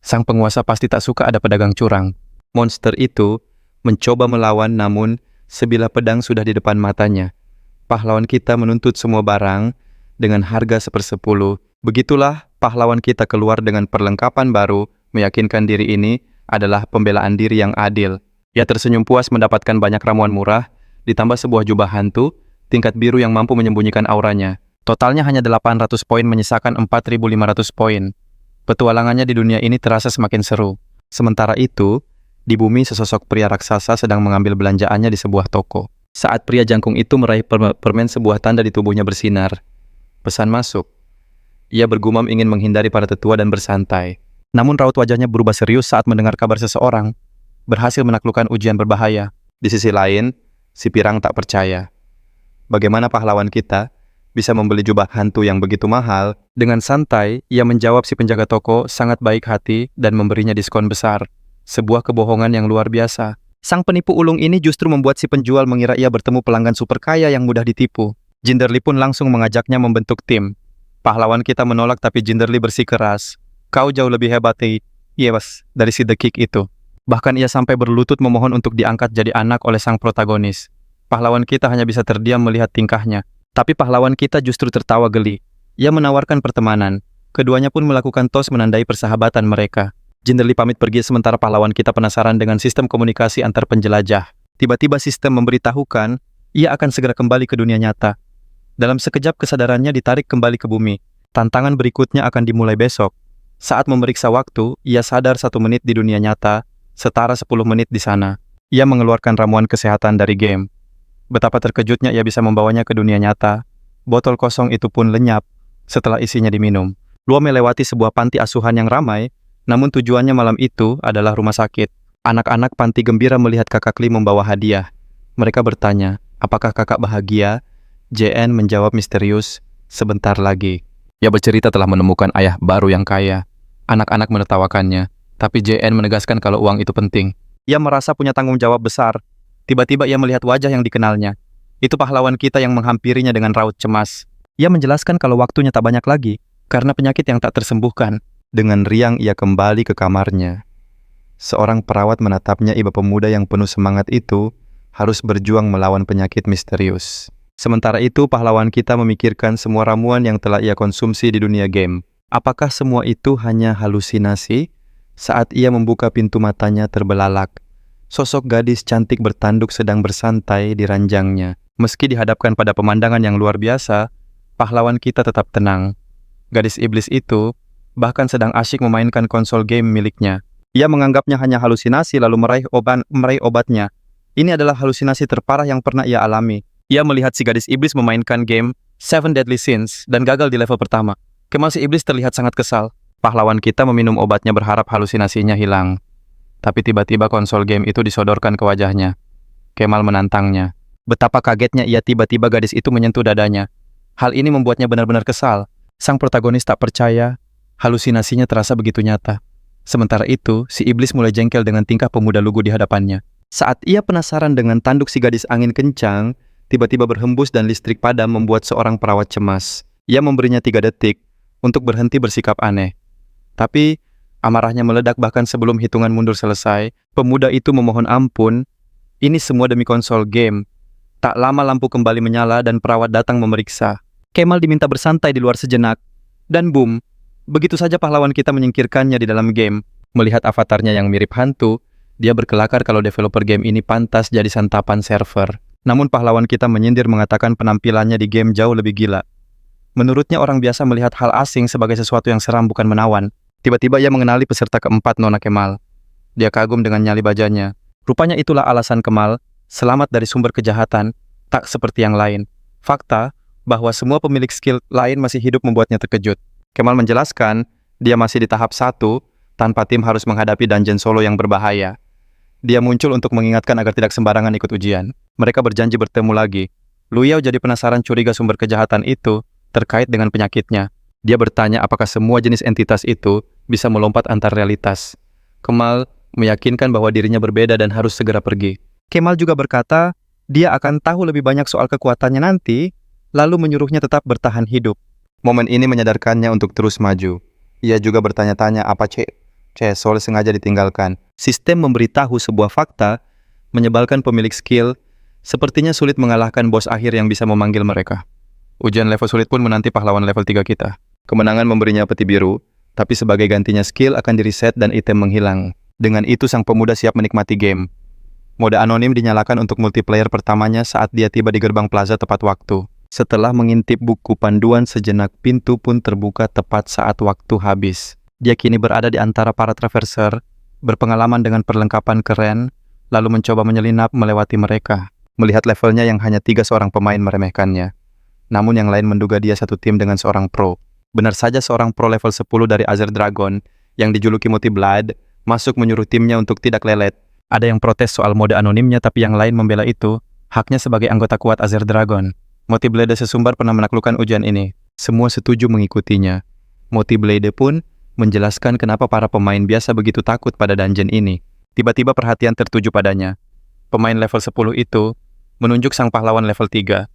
sang penguasa pasti tak suka ada pedagang curang. Monster itu mencoba melawan namun sebilah pedang sudah di depan matanya. Pahlawan kita menuntut semua barang dengan harga 1/10. Begitulah pahlawan kita keluar dengan perlengkapan baru, meyakinkan diri ini adalah pembelaan diri yang adil. Ia tersenyum puas mendapatkan banyak ramuan murah, ditambah sebuah jubah hantu, tingkat biru yang mampu menyembunyikan auranya. Totalnya hanya 800 poin menyisakan 4.500 poin. Petualangannya di dunia ini terasa semakin seru. Sementara itu, di bumi sesosok pria raksasa sedang mengambil belanjaannya di sebuah toko. Saat pria jangkung itu meraih permen sebuah tanda di tubuhnya bersinar. Pesan masuk. Ia bergumam ingin menghindari para tetua dan bersantai. Namun raut wajahnya berubah serius saat mendengar kabar seseorang berhasil menaklukkan ujian berbahaya. Di sisi lain, si pirang tak percaya. Bagaimana pahlawan kita bisa membeli jubah hantu yang begitu mahal? Dengan santai, ia menjawab si penjaga toko sangat baik hati dan memberinya diskon besar. Sebuah kebohongan yang luar biasa. Sang penipu ulung ini justru membuat si penjual mengira ia bertemu pelanggan super kaya yang mudah ditipu. Jinderli pun langsung mengajaknya membentuk tim. Pahlawan kita menolak tapi Jinderli bersikeras. Kau jauh lebih hebat, yes, dari si The Kick itu. Bahkan ia sampai berlutut memohon untuk diangkat jadi anak oleh sang protagonis. Pahlawan kita hanya bisa terdiam melihat tingkahnya. Tapi pahlawan kita justru tertawa geli. Ia menawarkan pertemanan. Keduanya pun melakukan tos menandai persahabatan mereka. Jinderli pamit pergi sementara pahlawan kita penasaran dengan sistem komunikasi antar penjelajah. Tiba-tiba sistem memberitahukan, ia akan segera kembali ke dunia nyata. Dalam sekejap kesadarannya ditarik kembali ke bumi. Tantangan berikutnya akan dimulai besok. Saat memeriksa waktu, ia sadar 1 menit di dunia nyata, setara 10 menit di sana. Ia mengeluarkan ramuan kesehatan dari game. Betapa terkejutnya ia bisa membawanya ke dunia nyata. Botol kosong itu pun lenyap setelah isinya diminum. Luo melewati sebuah panti asuhan yang ramai, namun tujuannya malam itu adalah rumah sakit. Anak-anak panti gembira melihat kakak Li membawa hadiah. Mereka bertanya, apakah kakak bahagia? JN menjawab misterius, sebentar lagi. Ia bercerita telah menemukan ayah baru yang kaya. Anak-anak menertawakannya, tapi JN menegaskan kalau uang itu penting. Ia merasa punya tanggung jawab besar. Tiba-tiba ia melihat wajah yang dikenalnya. Itu pahlawan kita yang menghampirinya dengan raut cemas. Ia menjelaskan kalau waktunya tak banyak lagi, karena penyakit yang tak tersembuhkan. Dengan riang ia kembali ke kamarnya. Seorang perawat menatapnya, ibu pemuda yang penuh semangat itu harus berjuang melawan penyakit misterius. Sementara itu, pahlawan kita memikirkan semua ramuan yang telah ia konsumsi di dunia game. Apakah semua itu hanya halusinasi? Saat ia membuka pintu matanya terbelalak. Sosok gadis cantik bertanduk sedang bersantai di ranjangnya. Meski dihadapkan pada pemandangan yang luar biasa, pahlawan kita tetap tenang. Gadis iblis itu bahkan sedang asyik memainkan konsol game miliknya. Ia menganggapnya hanya halusinasi lalu meraih obatnya. Ini adalah halusinasi terparah yang pernah ia alami. Ia melihat si gadis iblis memainkan game Seven Deadly Sins dan gagal di level pertama. Kemal si iblis terlihat sangat kesal. Pahlawan kita meminum obatnya berharap halusinasinya hilang. Tapi tiba-tiba konsol game itu disodorkan ke wajahnya. Kemal menantangnya. Betapa kagetnya ia tiba-tiba gadis itu menyentuh dadanya. Hal ini membuatnya benar-benar kesal. Sang protagonis tak percaya, halusinasinya terasa begitu nyata. Sementara itu, si iblis mulai jengkel dengan tingkah pemuda lugu di hadapannya. Saat ia penasaran dengan tanduk si gadis angin kencang, tiba-tiba berhembus dan listrik padam membuat seorang perawat cemas. Ia memberinya 3 detik untuk berhenti bersikap aneh. Tapi amarahnya meledak bahkan sebelum hitungan mundur selesai. Pemuda itu memohon ampun. Ini semua demi konsol game. Tak lama lampu kembali menyala dan perawat datang memeriksa. Kemal diminta bersantai di luar sejenak. Dan boom, begitu saja pahlawan kita menyingkirkannya di dalam game. Melihat avatarnya yang mirip hantu, dia berkelakar kalau developer game ini pantas jadi santapan server. Namun pahlawan kita menyindir mengatakan penampilannya di game jauh lebih gila. Menurutnya orang biasa melihat hal asing sebagai sesuatu yang seram bukan menawan. Tiba-tiba ia mengenali peserta keempat, Nona Kemal. Dia kagum dengan nyali bajanya. Rupanya itulah alasan Kemal selamat dari sumber kejahatan, tak seperti yang lain. Fakta bahwa semua pemilik skill lain masih hidup membuatnya terkejut. Kemal menjelaskan, dia masih di tahap 1, tanpa tim harus menghadapi dungeon solo yang berbahaya. Dia muncul untuk mengingatkan agar tidak sembarangan ikut ujian. Mereka berjanji bertemu lagi. Lu Yao jadi penasaran curiga sumber kejahatan itu terkait dengan penyakitnya. Dia bertanya apakah semua jenis entitas itu bisa melompat antar realitas. Kemal meyakinkan bahwa dirinya berbeda dan harus segera pergi. Kemal juga berkata, dia akan tahu lebih banyak soal kekuatannya nanti, lalu menyuruhnya tetap bertahan hidup. Momen ini menyadarkannya untuk terus maju. Ia juga bertanya-tanya apa Sol sengaja ditinggalkan. Sistem memberitahu sebuah fakta, menyebalkan pemilik skill, sepertinya sulit mengalahkan bos akhir yang bisa memanggil mereka. Ujian level sulit pun menanti pahlawan level 3 kita. Kemenangan memberinya peti biru, tapi sebagai gantinya skill akan di-reset dan item menghilang. Dengan itu sang pemuda siap menikmati game. Mode anonim dinyalakan untuk multiplayer pertamanya saat dia tiba di gerbang plaza tepat waktu. Setelah mengintip buku panduan sejenak, pintu pun terbuka tepat saat waktu habis. Dia kini berada di antara para traverser, berpengalaman dengan perlengkapan keren, lalu mencoba menyelinap melewati mereka. Melihat levelnya yang hanya 3 seorang pemain meremehkannya. Namun yang lain menduga dia satu tim dengan seorang pro. Benar saja seorang pro level 10 dari Azer Dragon, yang dijuluki Multi Blood, masuk menyuruh timnya untuk tidak lelet. Ada yang protes soal mode anonimnya, tapi yang lain membela itu, haknya sebagai anggota kuat Azer Dragon. Multi Blade sesumbar pernah menaklukkan ujian ini. Semua setuju mengikutinya. Multi Blade pun menjelaskan kenapa para pemain biasa begitu takut pada dungeon ini. Tiba-tiba perhatian tertuju padanya. Pemain level 10 itu menunjuk sang pahlawan level 3.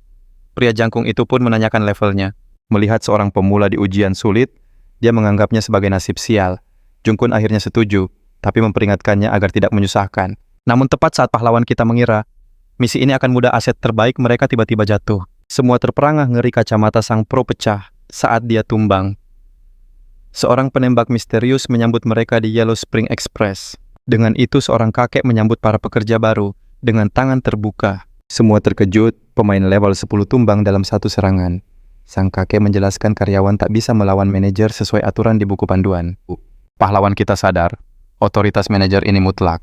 Pria jangkung itu pun menanyakan levelnya. Melihat seorang pemula di ujian sulit, dia menganggapnya sebagai nasib sial. Jungkun akhirnya setuju, tapi memperingatkannya agar tidak menyusahkan. Namun tepat saat pahlawan kita mengira misi ini akan mudah, aset terbaik mereka tiba-tiba jatuh. Semua terperangah ngeri, kacamata sang pro pecah saat dia tumbang. Seorang penembak misterius menyambut mereka di Yellow Spring Express. Dengan itu seorang kakek menyambut para pekerja baru dengan tangan terbuka. Semua terkejut, pemain level 10 tumbang dalam satu serangan. Sang kakek menjelaskan karyawan tak bisa melawan manajer sesuai aturan di buku panduan. Pahlawan kita sadar, otoritas manajer ini mutlak.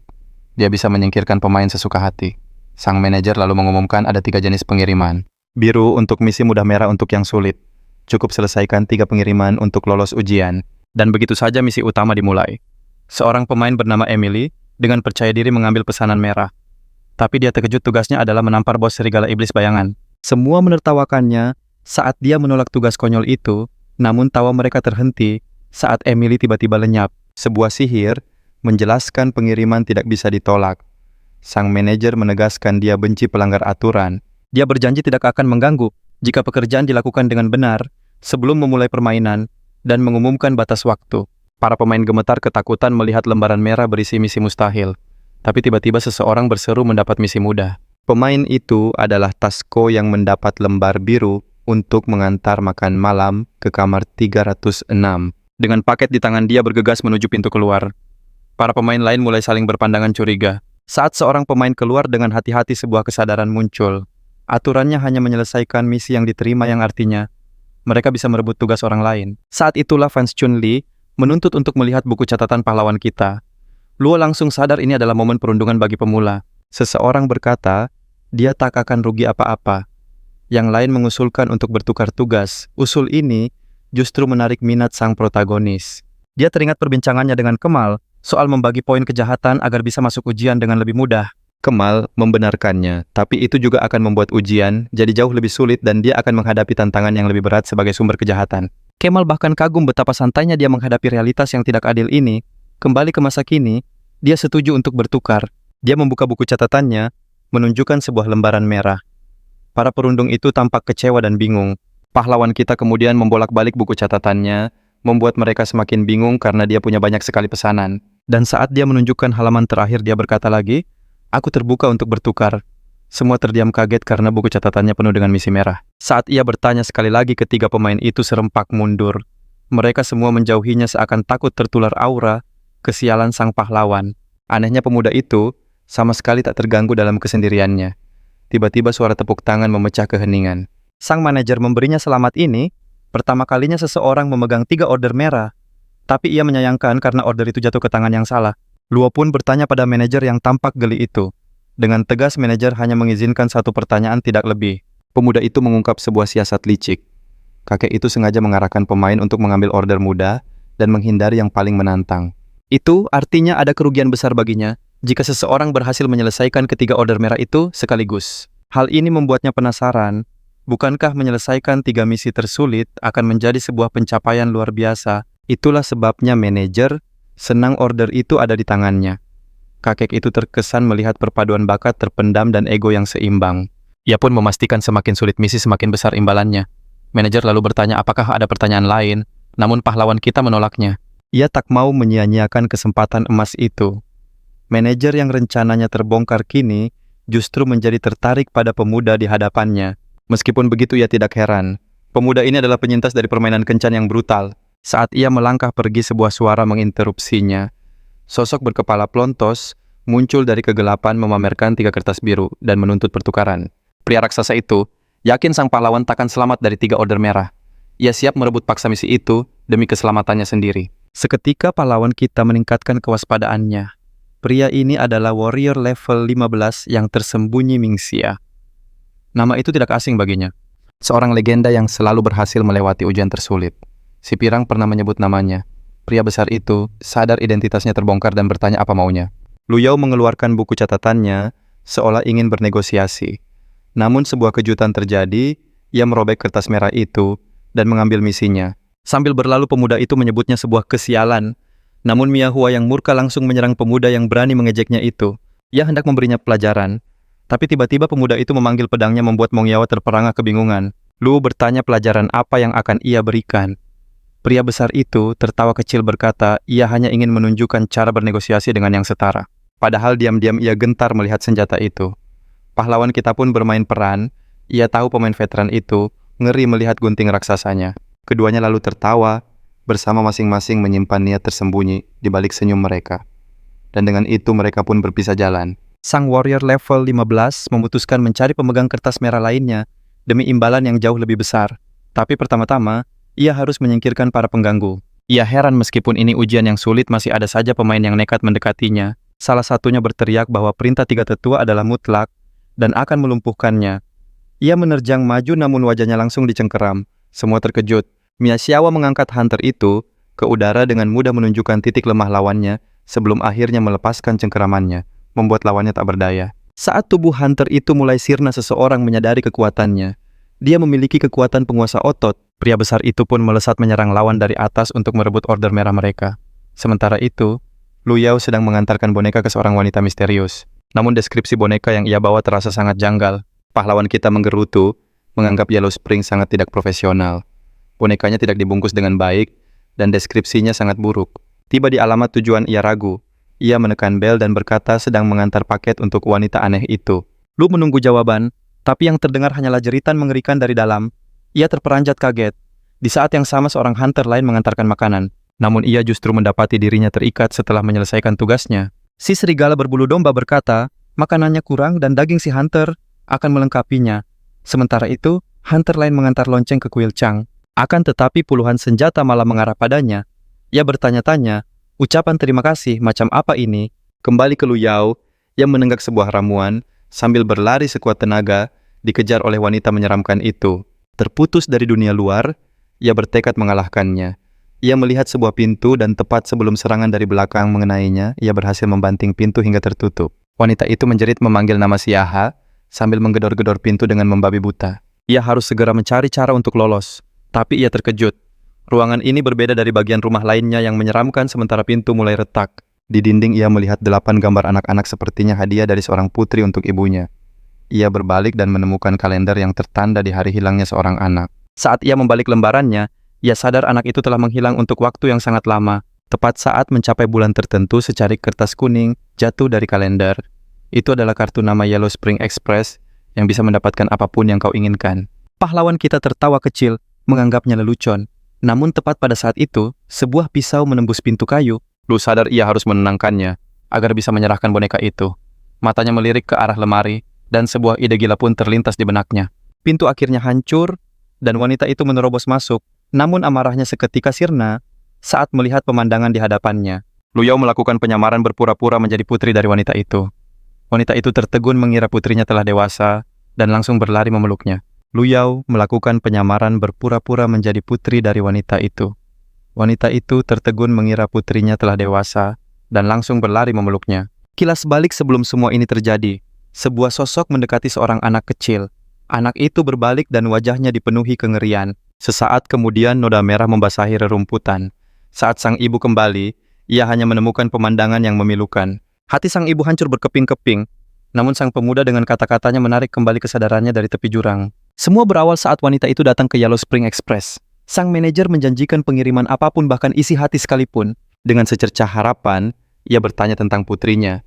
Dia bisa menyingkirkan pemain sesuka hati. Sang manajer lalu mengumumkan ada 3 jenis pengiriman. Biru untuk misi mudah, merah untuk yang sulit. Cukup selesaikan 3 pengiriman untuk lolos ujian. Dan begitu saja misi utama dimulai. Seorang pemain bernama Emily dengan percaya diri mengambil pesanan merah. Tapi dia terkejut, tugasnya adalah menampar bos serigala iblis bayangan. Semua menertawakannya saat dia menolak tugas konyol itu, namun tawa mereka terhenti saat Emily tiba-tiba lenyap. Sebuah sihir menjelaskan pengiriman tidak bisa ditolak. Sang manajer menegaskan dia benci pelanggar aturan. Dia berjanji tidak akan mengganggu jika pekerjaan dilakukan dengan benar sebelum memulai permainan dan mengumumkan batas waktu. Para pemain gemetar ketakutan melihat lembaran merah berisi misi mustahil. Tapi tiba-tiba seseorang berseru mendapat misi mudah. Pemain itu adalah Tasco yang mendapat lembar biru untuk mengantar makan malam ke kamar 306. Dengan paket di tangan, dia bergegas menuju pintu keluar. Para pemain lain mulai saling berpandangan curiga. Saat seorang pemain keluar dengan hati-hati, sebuah kesadaran muncul. Aturannya hanya menyelesaikan misi yang diterima, yang artinya mereka bisa merebut tugas orang lain. Saat itulah fans Chun-Li menuntut untuk melihat buku catatan pahlawan kita. Luo langsung sadar ini adalah momen perundungan bagi pemula. Seseorang berkata, dia tak akan rugi apa-apa. Yang lain mengusulkan untuk bertukar tugas. Usul ini justru menarik minat sang protagonis. Dia teringat perbincangannya dengan Kemal soal membagi poin kejahatan agar bisa masuk ujian dengan lebih mudah. Kemal membenarkannya, tapi itu juga akan membuat ujian jadi jauh lebih sulit dan dia akan menghadapi tantangan yang lebih berat sebagai sumber kejahatan. Kemal bahkan kagum betapa santainya dia menghadapi realitas yang tidak adil ini. Kembali ke masa kini, dia setuju untuk bertukar. Dia membuka buku catatannya, menunjukkan sebuah lembaran merah. Para perundung itu tampak kecewa dan bingung. Pahlawan kita kemudian membolak-balik buku catatannya, membuat mereka semakin bingung karena dia punya banyak sekali pesanan. Dan saat dia menunjukkan halaman terakhir, dia berkata lagi, "Aku terbuka untuk bertukar." Semua terdiam kaget karena buku catatannya penuh dengan misi merah. Saat ia bertanya sekali lagi, ketiga pemain itu serempak mundur. Mereka semua menjauhinya seakan takut tertular aura kesialan sang pahlawan. Anehnya pemuda itu sama sekali tak terganggu dalam kesendiriannya. Tiba-tiba suara tepuk tangan memecah keheningan. Sang manajer memberinya selamat ini, pertama kalinya seseorang memegang 3 order merah. Tapi ia menyayangkan karena order itu jatuh ke tangan yang salah. Luo pun bertanya pada manajer yang tampak geli itu. Dengan tegas manajer hanya mengizinkan 1 pertanyaan, tidak lebih. Pemuda itu mengungkap sebuah siasat licik. Kakek itu sengaja mengarahkan pemain untuk mengambil order mudah dan menghindari yang paling menantang. Itu artinya ada kerugian besar baginya jika seseorang berhasil menyelesaikan ketiga order merah itu sekaligus. Hal ini membuatnya penasaran Bukankah menyelesaikan 3 misi tersulit akan menjadi sebuah pencapaian luar biasa? Itulah sebabnya manajer senang order itu ada di tangannya. Kakek itu terkesan melihat perpaduan bakat terpendam dan ego yang seimbang. Ia pun memastikan semakin sulit misi semakin besar imbalannya. Manajer lalu bertanya apakah ada pertanyaan lain, namun pahlawan kita menolaknya. Ia tak mau menyia-nyiakan kesempatan emas itu. Manajer yang rencananya terbongkar kini justru menjadi tertarik pada pemuda di hadapannya. Meskipun begitu ia tidak heran. Pemuda ini adalah penyintas dari permainan kencan yang brutal. Saat ia melangkah pergi, sebuah suara menginterupsinya. Sosok berkepala plontos muncul dari kegelapan memamerkan 3 kertas biru dan menuntut pertukaran. Pria raksasa itu yakin sang pahlawan takkan selamat dari 3 order merah. Ia siap merebut paksa misi itu demi keselamatannya sendiri. Seketika pahlawan kita meningkatkan kewaspadaannya. Pria ini adalah warrior level 15 yang tersembunyi Mingxia. Nama itu tidak asing baginya. Seorang legenda yang selalu berhasil melewati ujian tersulit. Si Pirang pernah menyebut namanya. Pria besar itu sadar identitasnya terbongkar dan bertanya apa maunya. Lu Yao mengeluarkan buku catatannya seolah ingin bernegosiasi. Namun sebuah kejutan terjadi, ia merobek kertas merah itu dan mengambil misinya. Sambil berlalu pemuda itu menyebutnya sebuah kesialan. Namun Mia Hua yang murka langsung menyerang pemuda yang berani mengejeknya itu. Ia hendak memberinya pelajaran. Tapi tiba-tiba pemuda itu memanggil pedangnya membuat Mong Yao terperangah kebingungan. Lu bertanya pelajaran apa yang akan ia berikan. Pria besar itu tertawa kecil berkata, ia hanya ingin menunjukkan cara bernegosiasi dengan yang setara. Padahal diam-diam ia gentar melihat senjata itu. Pahlawan kita pun bermain peran. Ia tahu pemain veteran itu ngeri melihat gunting raksasanya. Keduanya lalu tertawa, bersama masing-masing menyimpan niat tersembunyi di balik senyum mereka. Dan dengan itu mereka pun berpisah jalan. Sang warrior level 15 memutuskan mencari pemegang kertas merah lainnya demi imbalan yang jauh lebih besar. Tapi pertama-tama, ia harus menyingkirkan para pengganggu. Ia heran meskipun ini ujian yang sulit masih ada saja pemain yang nekat mendekatinya. Salah satunya berteriak bahwa perintah 3 tetua adalah mutlak dan akan melumpuhkannya. Ia menerjang maju namun wajahnya langsung dicengkeram. Semua terkejut. Mia Xiaowa mengangkat hunter itu ke udara dengan mudah menunjukkan titik lemah lawannya sebelum akhirnya melepaskan cengkeramannya, membuat lawannya tak berdaya. Saat tubuh hunter itu mulai sirna, seseorang menyadari kekuatannya. Dia memiliki kekuatan penguasa otot. Pria besar itu pun melesat menyerang lawan dari atas untuk merebut order merah mereka. Sementara itu, Lu Yao sedang mengantarkan boneka ke seorang wanita misterius. Namun deskripsi boneka yang ia bawa terasa sangat janggal. Pahlawan kita menggerutu, menganggap Yellow Spring sangat tidak profesional. Bonekanya tidak dibungkus dengan baik, dan deskripsinya sangat buruk. Tiba di alamat tujuan ia ragu. Ia menekan bel dan berkata sedang mengantar paket untuk wanita aneh itu. Lu menunggu jawaban, tapi yang terdengar hanyalah jeritan mengerikan dari dalam. Ia terperanjat kaget. Di saat yang sama seorang hunter lain mengantarkan makanan. Namun ia justru mendapati dirinya terikat setelah menyelesaikan tugasnya. Si serigala berbulu domba berkata, makanannya kurang dan daging si hunter akan melengkapinya. Sementara itu, hunter lain mengantar lonceng ke kuil Chang. Akan tetapi puluhan senjata malah mengarah padanya. Ia bertanya-tanya, ucapan terima kasih macam apa ini? Kembali ke Lu Yao yang menenggak sebuah ramuan sambil berlari sekuat tenaga, dikejar oleh wanita menyeramkan itu. Terputus dari dunia luar, ia bertekad mengalahkannya. Ia melihat sebuah pintu dan tepat sebelum serangan dari belakang mengenainya, ia berhasil membanting pintu hingga tertutup. Wanita itu menjerit memanggil nama Siaha sambil menggedor-gedor pintu dengan membabi buta. Ia harus segera mencari cara untuk lolos. Tapi ia terkejut. Ruangan ini berbeda dari bagian rumah lainnya yang menyeramkan sementara pintu mulai retak. Di dinding ia melihat 8 gambar anak-anak sepertinya hadiah dari seorang putri untuk ibunya. Ia berbalik dan menemukan kalender yang tertanda di hari hilangnya seorang anak. Saat ia membalik lembarannya, ia sadar anak itu telah menghilang untuk waktu yang sangat lama. Tepat saat mencapai bulan tertentu, secarik kertas kuning jatuh dari kalender. Itu adalah kartu nama Yellow Spring Express yang bisa mendapatkan apapun yang kau inginkan. Pahlawan kita tertawa kecil, menganggapnya lelucon. Namun tepat pada saat itu, sebuah pisau menembus pintu kayu. Lu sadar ia harus menenangkannya, agar bisa menyerahkan boneka itu. Matanya melirik ke arah lemari, dan sebuah ide gila pun terlintas di benaknya. Pintu akhirnya hancur, dan wanita itu menerobos masuk. Namun amarahnya seketika sirna saat melihat pemandangan di hadapannya. Lu Yao melakukan penyamaran berpura-pura menjadi putri dari wanita itu. Wanita itu tertegun mengira putrinya telah dewasa, dan langsung berlari memeluknya. Lu Yao melakukan penyamaran berpura-pura menjadi putri dari wanita itu. Wanita itu tertegun mengira putrinya telah dewasa, dan langsung berlari memeluknya. Kilas balik sebelum semua ini terjadi. Sebuah sosok mendekati seorang anak kecil. Anak itu berbalik dan wajahnya dipenuhi kengerian. Sesaat kemudian noda merah membasahi rerumputan. Saat sang ibu kembali, ia hanya menemukan pemandangan yang memilukan. Hati sang ibu hancur berkeping-keping, namun sang pemuda dengan kata-katanya menarik kembali kesadarannya dari tepi jurang. Semua berawal saat wanita itu datang ke Yellow Spring Express. Sang manajer menjanjikan pengiriman apapun bahkan isi hati sekalipun. Dengan secercah harapan, ia bertanya tentang putrinya.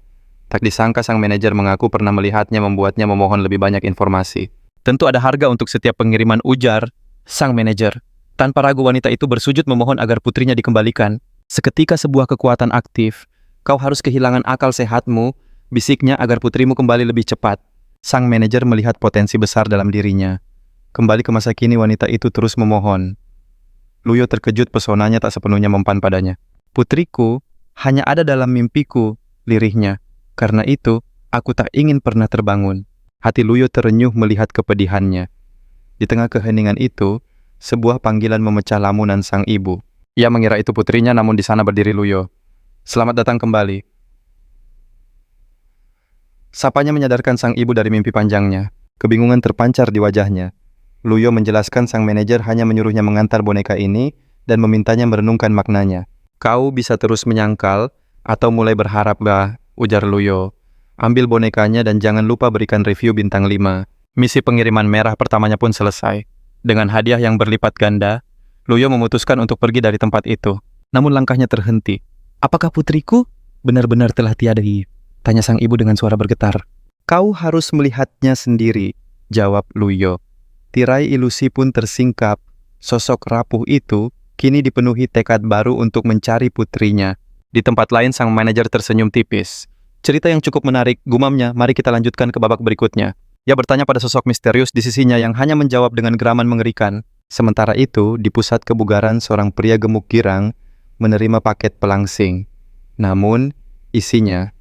Tak disangka sang manajer mengaku pernah melihatnya membuatnya memohon lebih banyak informasi. Tentu ada harga untuk setiap pengiriman, ujar sang manajer. Tanpa ragu wanita itu bersujud memohon agar putrinya dikembalikan. Seketika sebuah kekuatan aktif. Kau harus kehilangan akal sehatmu, bisiknya agar putrimu kembali lebih cepat. Sang manajer melihat potensi besar dalam dirinya. Kembali ke masa kini wanita itu terus memohon. Luyo terkejut pesonanya tak sepenuhnya mempan padanya. Putriku hanya ada dalam mimpiku, lirihnya. Karena itu, aku tak ingin pernah terbangun. Hati Luyo terenyuh melihat kepedihannya. Di tengah keheningan itu, sebuah panggilan memecah lamunan sang ibu. Ia mengira itu putrinya, namun di sana berdiri Luyo. Selamat datang kembali. Sapanya menyadarkan sang ibu dari mimpi panjangnya. Kebingungan terpancar di wajahnya. Luyo menjelaskan sang manajer hanya menyuruhnya mengantar boneka ini dan memintanya merenungkan maknanya. Kau bisa terus menyangkal atau mulai berharap, bah, ujar Luyo. Ambil bonekanya dan jangan lupa berikan review bintang 5. Misi pengiriman merah pertamanya pun selesai. Dengan hadiah yang berlipat ganda, Luyo memutuskan untuk pergi dari tempat itu. Namun langkahnya terhenti. Apakah putriku benar-benar telah tiada? Tanya sang ibu dengan suara bergetar. Kau harus melihatnya sendiri, jawab Luyo. Tirai ilusi pun tersingkap. Sosok rapuh itu kini dipenuhi tekad baru untuk mencari putrinya. Di tempat lain sang manajer tersenyum tipis. Cerita yang cukup menarik, gumamnya, mari kita lanjutkan ke babak berikutnya. Ia bertanya pada sosok misterius di sisinya yang hanya menjawab dengan geraman mengerikan. Sementara itu, di pusat kebugaran seorang pria gemuk girang menerima paket pelangsing. Namun, isinya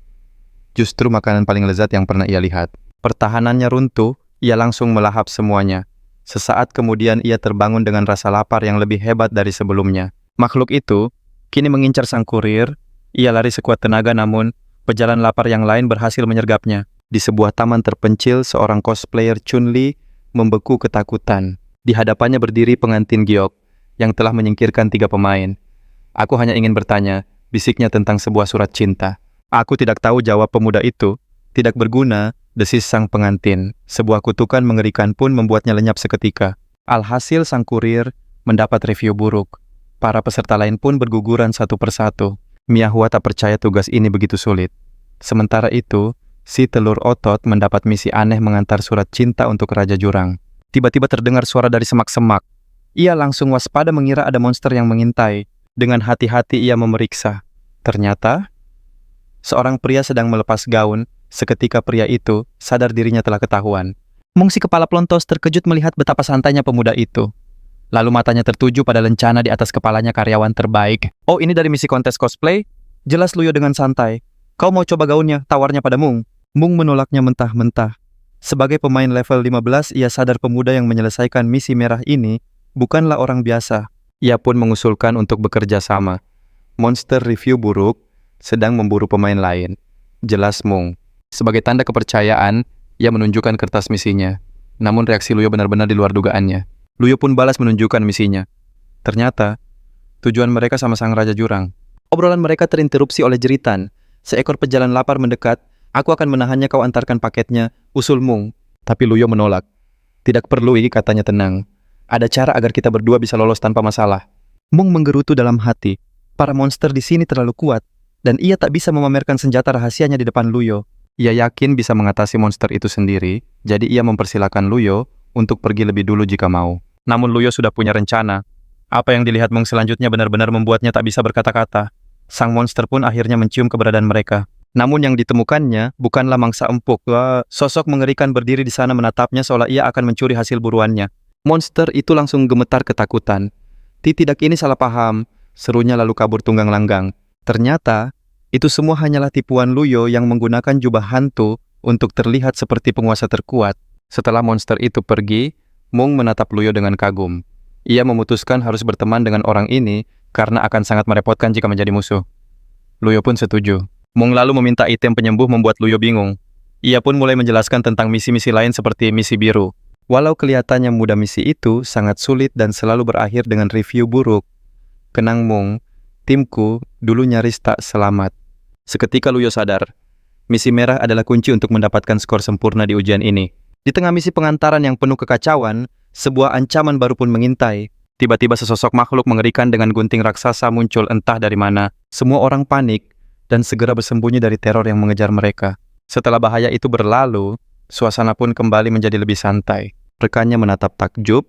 justru makanan paling lezat yang pernah ia lihat. Pertahanannya runtuh, ia langsung melahap semuanya. Sesaat kemudian ia terbangun dengan rasa lapar yang lebih hebat dari sebelumnya. Makhluk itu kini mengincar sang kurir. Ia lari sekuat tenaga namun pejalan lapar yang lain berhasil menyergapnya. Di sebuah taman terpencil, seorang cosplayer Chun-Li membeku ketakutan. Di hadapannya berdiri pengantin Giok yang telah menyingkirkan 3 pemain. Aku hanya ingin bertanya, bisiknya tentang sebuah surat cinta. Aku tidak tahu, jawab pemuda itu. Tidak berguna, desis sang pengantin. Sebuah kutukan mengerikan pun membuatnya lenyap seketika. Alhasil sang kurir mendapat review buruk. Para peserta lain pun berguguran satu persatu. Miyahua tak percaya tugas ini begitu sulit. Sementara itu, si telur otot mendapat misi aneh mengantar surat cinta untuk Raja Jurang. Tiba-tiba terdengar suara dari semak-semak. Ia langsung waspada mengira ada monster yang mengintai. Dengan hati-hati ia memeriksa. Ternyata, seorang pria sedang melepas gaun. Seketika pria itu sadar dirinya telah ketahuan. Mung si kepala pelontos terkejut melihat betapa santainya pemuda itu. Lalu matanya tertuju pada lencana di atas kepalanya karyawan terbaik. Oh, ini dari misi kontes cosplay? Jelas, Luyo dengan santai. Kau mau coba gaunnya? Tawarnya pada Mung. Mung menolaknya mentah-mentah. Sebagai pemain level 15, ia sadar pemuda yang menyelesaikan misi merah ini bukanlah orang biasa. Ia pun mengusulkan untuk bekerja sama. Monster review buruk sedang memburu pemain lain. Jelas Mung. Sebagai tanda kepercayaan, ia menunjukkan kertas misinya. Namun reaksi Luyo benar-benar di luar dugaannya. Luyo pun balas menunjukkan misinya. Ternyata, tujuan mereka sama sang Raja Jurang. Obrolan mereka terinterupsi oleh jeritan. Seekor pejalan lapar mendekat. Aku akan menahannya, kau antarkan paketnya, usul Mung. Tapi Luyo menolak. Tidak perlu, katanya tenang. Ada cara agar kita berdua bisa lolos tanpa masalah. Mung menggerutu dalam hati. Para monster di sini terlalu kuat. Dan ia tak bisa memamerkan senjata rahasianya di depan Luyo. Ia yakin bisa mengatasi monster itu sendiri. Jadi ia mempersilakan Luyo untuk pergi lebih dulu jika mau. Namun Luyo sudah punya rencana. Apa yang dilihat Mung selanjutnya benar-benar membuatnya tak bisa berkata-kata. Sang monster pun akhirnya mencium keberadaan mereka. Namun yang ditemukannya bukanlah mangsa empuk. Sosok mengerikan berdiri di sana menatapnya seolah ia akan mencuri hasil buruannya. Monster itu langsung gemetar ketakutan. Tidak, ini salah paham, serunya lalu kabur tunggang langgang. Ternyata, itu semua hanyalah tipuan Luyo yang menggunakan jubah hantu untuk terlihat seperti penguasa terkuat. Setelah monster itu pergi, Mung menatap Luyo dengan kagum. Ia memutuskan harus berteman dengan orang ini karena akan sangat merepotkan jika menjadi musuh. Luyo pun setuju. Mung lalu meminta item penyembuh membuat Luyo bingung. Ia pun mulai menjelaskan tentang misi-misi lain seperti misi biru. Walau kelihatannya mudah, misi itu sangat sulit dan selalu berakhir dengan review buruk. Kenang Mung, timku dulu nyaris tak selamat. Seketika Luyo sadar, misi merah adalah kunci untuk mendapatkan skor sempurna di ujian ini. Di tengah misi pengantaran yang penuh kekacauan, sebuah ancaman baru pun mengintai. Tiba-tiba sesosok makhluk mengerikan dengan gunting raksasa muncul entah dari mana. Semua orang panik dan segera bersembunyi dari teror yang mengejar mereka. Setelah bahaya itu berlalu, suasana pun kembali menjadi lebih santai. Rekannya menatap takjub.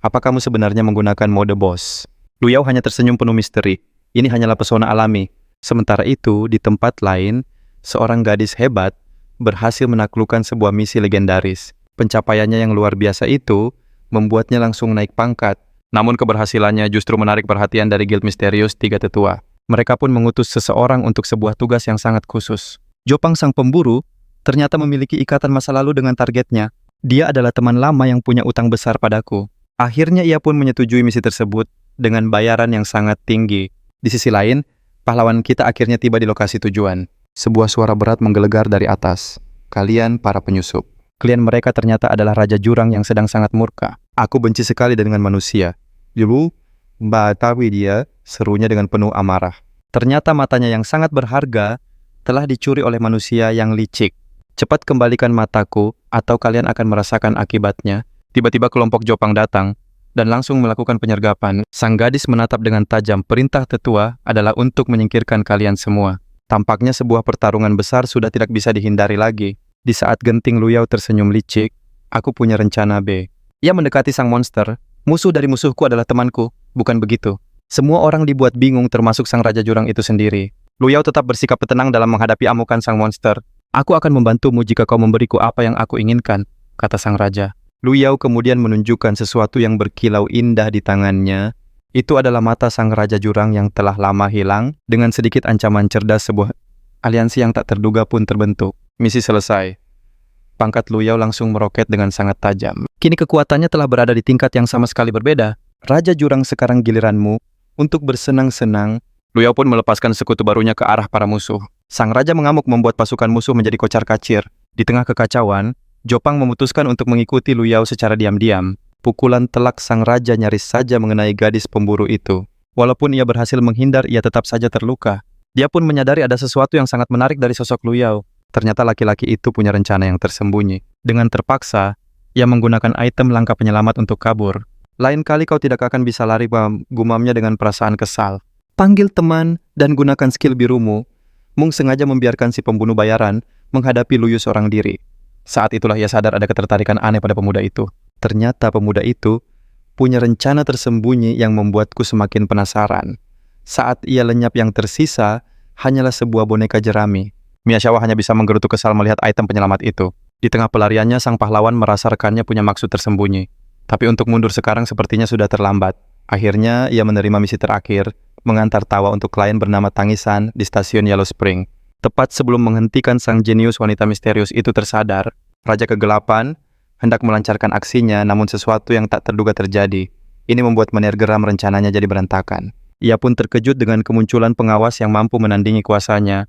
Apa kamu sebenarnya menggunakan mode bos? Luyao hanya tersenyum penuh misteri. Ini hanyalah pesona alami. Sementara itu, di tempat lain, seorang gadis hebat berhasil menaklukkan sebuah misi legendaris. Pencapaiannya yang luar biasa itu membuatnya langsung naik pangkat. Namun keberhasilannya justru menarik perhatian dari Guild Misterius Tiga Tetua. Mereka pun mengutus seseorang untuk sebuah tugas yang sangat khusus. Jopang sang pemburu ternyata memiliki ikatan masa lalu dengan targetnya. Dia adalah teman lama yang punya utang besar padaku. Akhirnya ia pun menyetujui misi tersebut dengan bayaran yang sangat tinggi. Di sisi lain, pahlawan kita akhirnya tiba di lokasi tujuan. Sebuah suara berat menggelegar dari atas. Kalian para penyusup. Klien mereka ternyata adalah Raja Jurang yang sedang sangat murka. Aku benci sekali dengan manusia. Dulu, Batawi dia, serunya dengan penuh amarah. Ternyata matanya yang sangat berharga telah dicuri oleh manusia yang licik. Cepat kembalikan mataku, atau kalian akan merasakan akibatnya. Tiba-tiba kelompok Jopang datang, dan langsung melakukan penyergapan. Sang gadis menatap dengan tajam. Perintah tetua adalah untuk menyingkirkan kalian semua. Tampaknya sebuah pertarungan besar sudah tidak bisa dihindari lagi. Di saat genting Luyao tersenyum licik, aku punya rencana B. Ia mendekati sang monster. Musuh dari musuhku adalah temanku, bukan begitu? Semua orang dibuat bingung termasuk sang Raja Jurang itu sendiri. Luyao tetap bersikap tenang dalam menghadapi amukan sang monster. Aku akan membantumu jika kau memberiku apa yang aku inginkan, kata sang raja. Luyao kemudian menunjukkan sesuatu yang berkilau indah di tangannya. Itu adalah mata sang Raja Jurang yang telah lama hilang. Dengan sedikit ancaman cerdas, sebuah aliansi yang tak terduga pun terbentuk. Misi selesai. Pangkat Luyao langsung meroket dengan sangat tajam. Kini kekuatannya telah berada di tingkat yang sama sekali berbeda. Raja Jurang, sekarang giliranmu untuk bersenang-senang. Luyao pun melepaskan sekutu barunya ke arah para musuh. Sang raja mengamuk membuat pasukan musuh menjadi kocar-kacir. Di tengah kekacauan, Jopang memutuskan untuk mengikuti Luyao secara diam-diam. Pukulan telak sang raja nyaris saja mengenai gadis pemburu itu. Walaupun ia berhasil menghindar, ia tetap saja terluka. Dia pun menyadari ada sesuatu yang sangat menarik dari sosok Luyao. Ternyata laki-laki itu punya rencana yang tersembunyi. Dengan terpaksa, ia menggunakan item langkah penyelamat untuk kabur. Lain kali kau tidak akan bisa lari, gumamnya dengan perasaan kesal. Panggil teman dan gunakan skill birumu. Mung sengaja membiarkan si pembunuh bayaran menghadapi Luyu seorang diri. Saat itulah ia sadar ada ketertarikan aneh pada pemuda itu. Ternyata pemuda itu punya rencana tersembunyi yang membuatku semakin penasaran. Saat ia lenyap, yang tersisa hanyalah sebuah boneka jerami. Miyazawa hanya bisa menggerutu kesal melihat item penyelamat itu. Di tengah pelariannya, sang pahlawan merasa rekannya punya maksud tersembunyi. Tapi untuk mundur sekarang sepertinya sudah terlambat. Akhirnya ia menerima misi terakhir, mengantar tawa untuk klien bernama Tangisan di stasiun Yellow Spring. Tepat sebelum menghentikan, sang jenius wanita misterius itu tersadar. Raja Kegelapan hendak melancarkan aksinya, namun sesuatu yang tak terduga terjadi. Ini membuat menir geram rencananya jadi berantakan. Ia pun terkejut dengan kemunculan pengawas yang mampu menandingi kuasanya.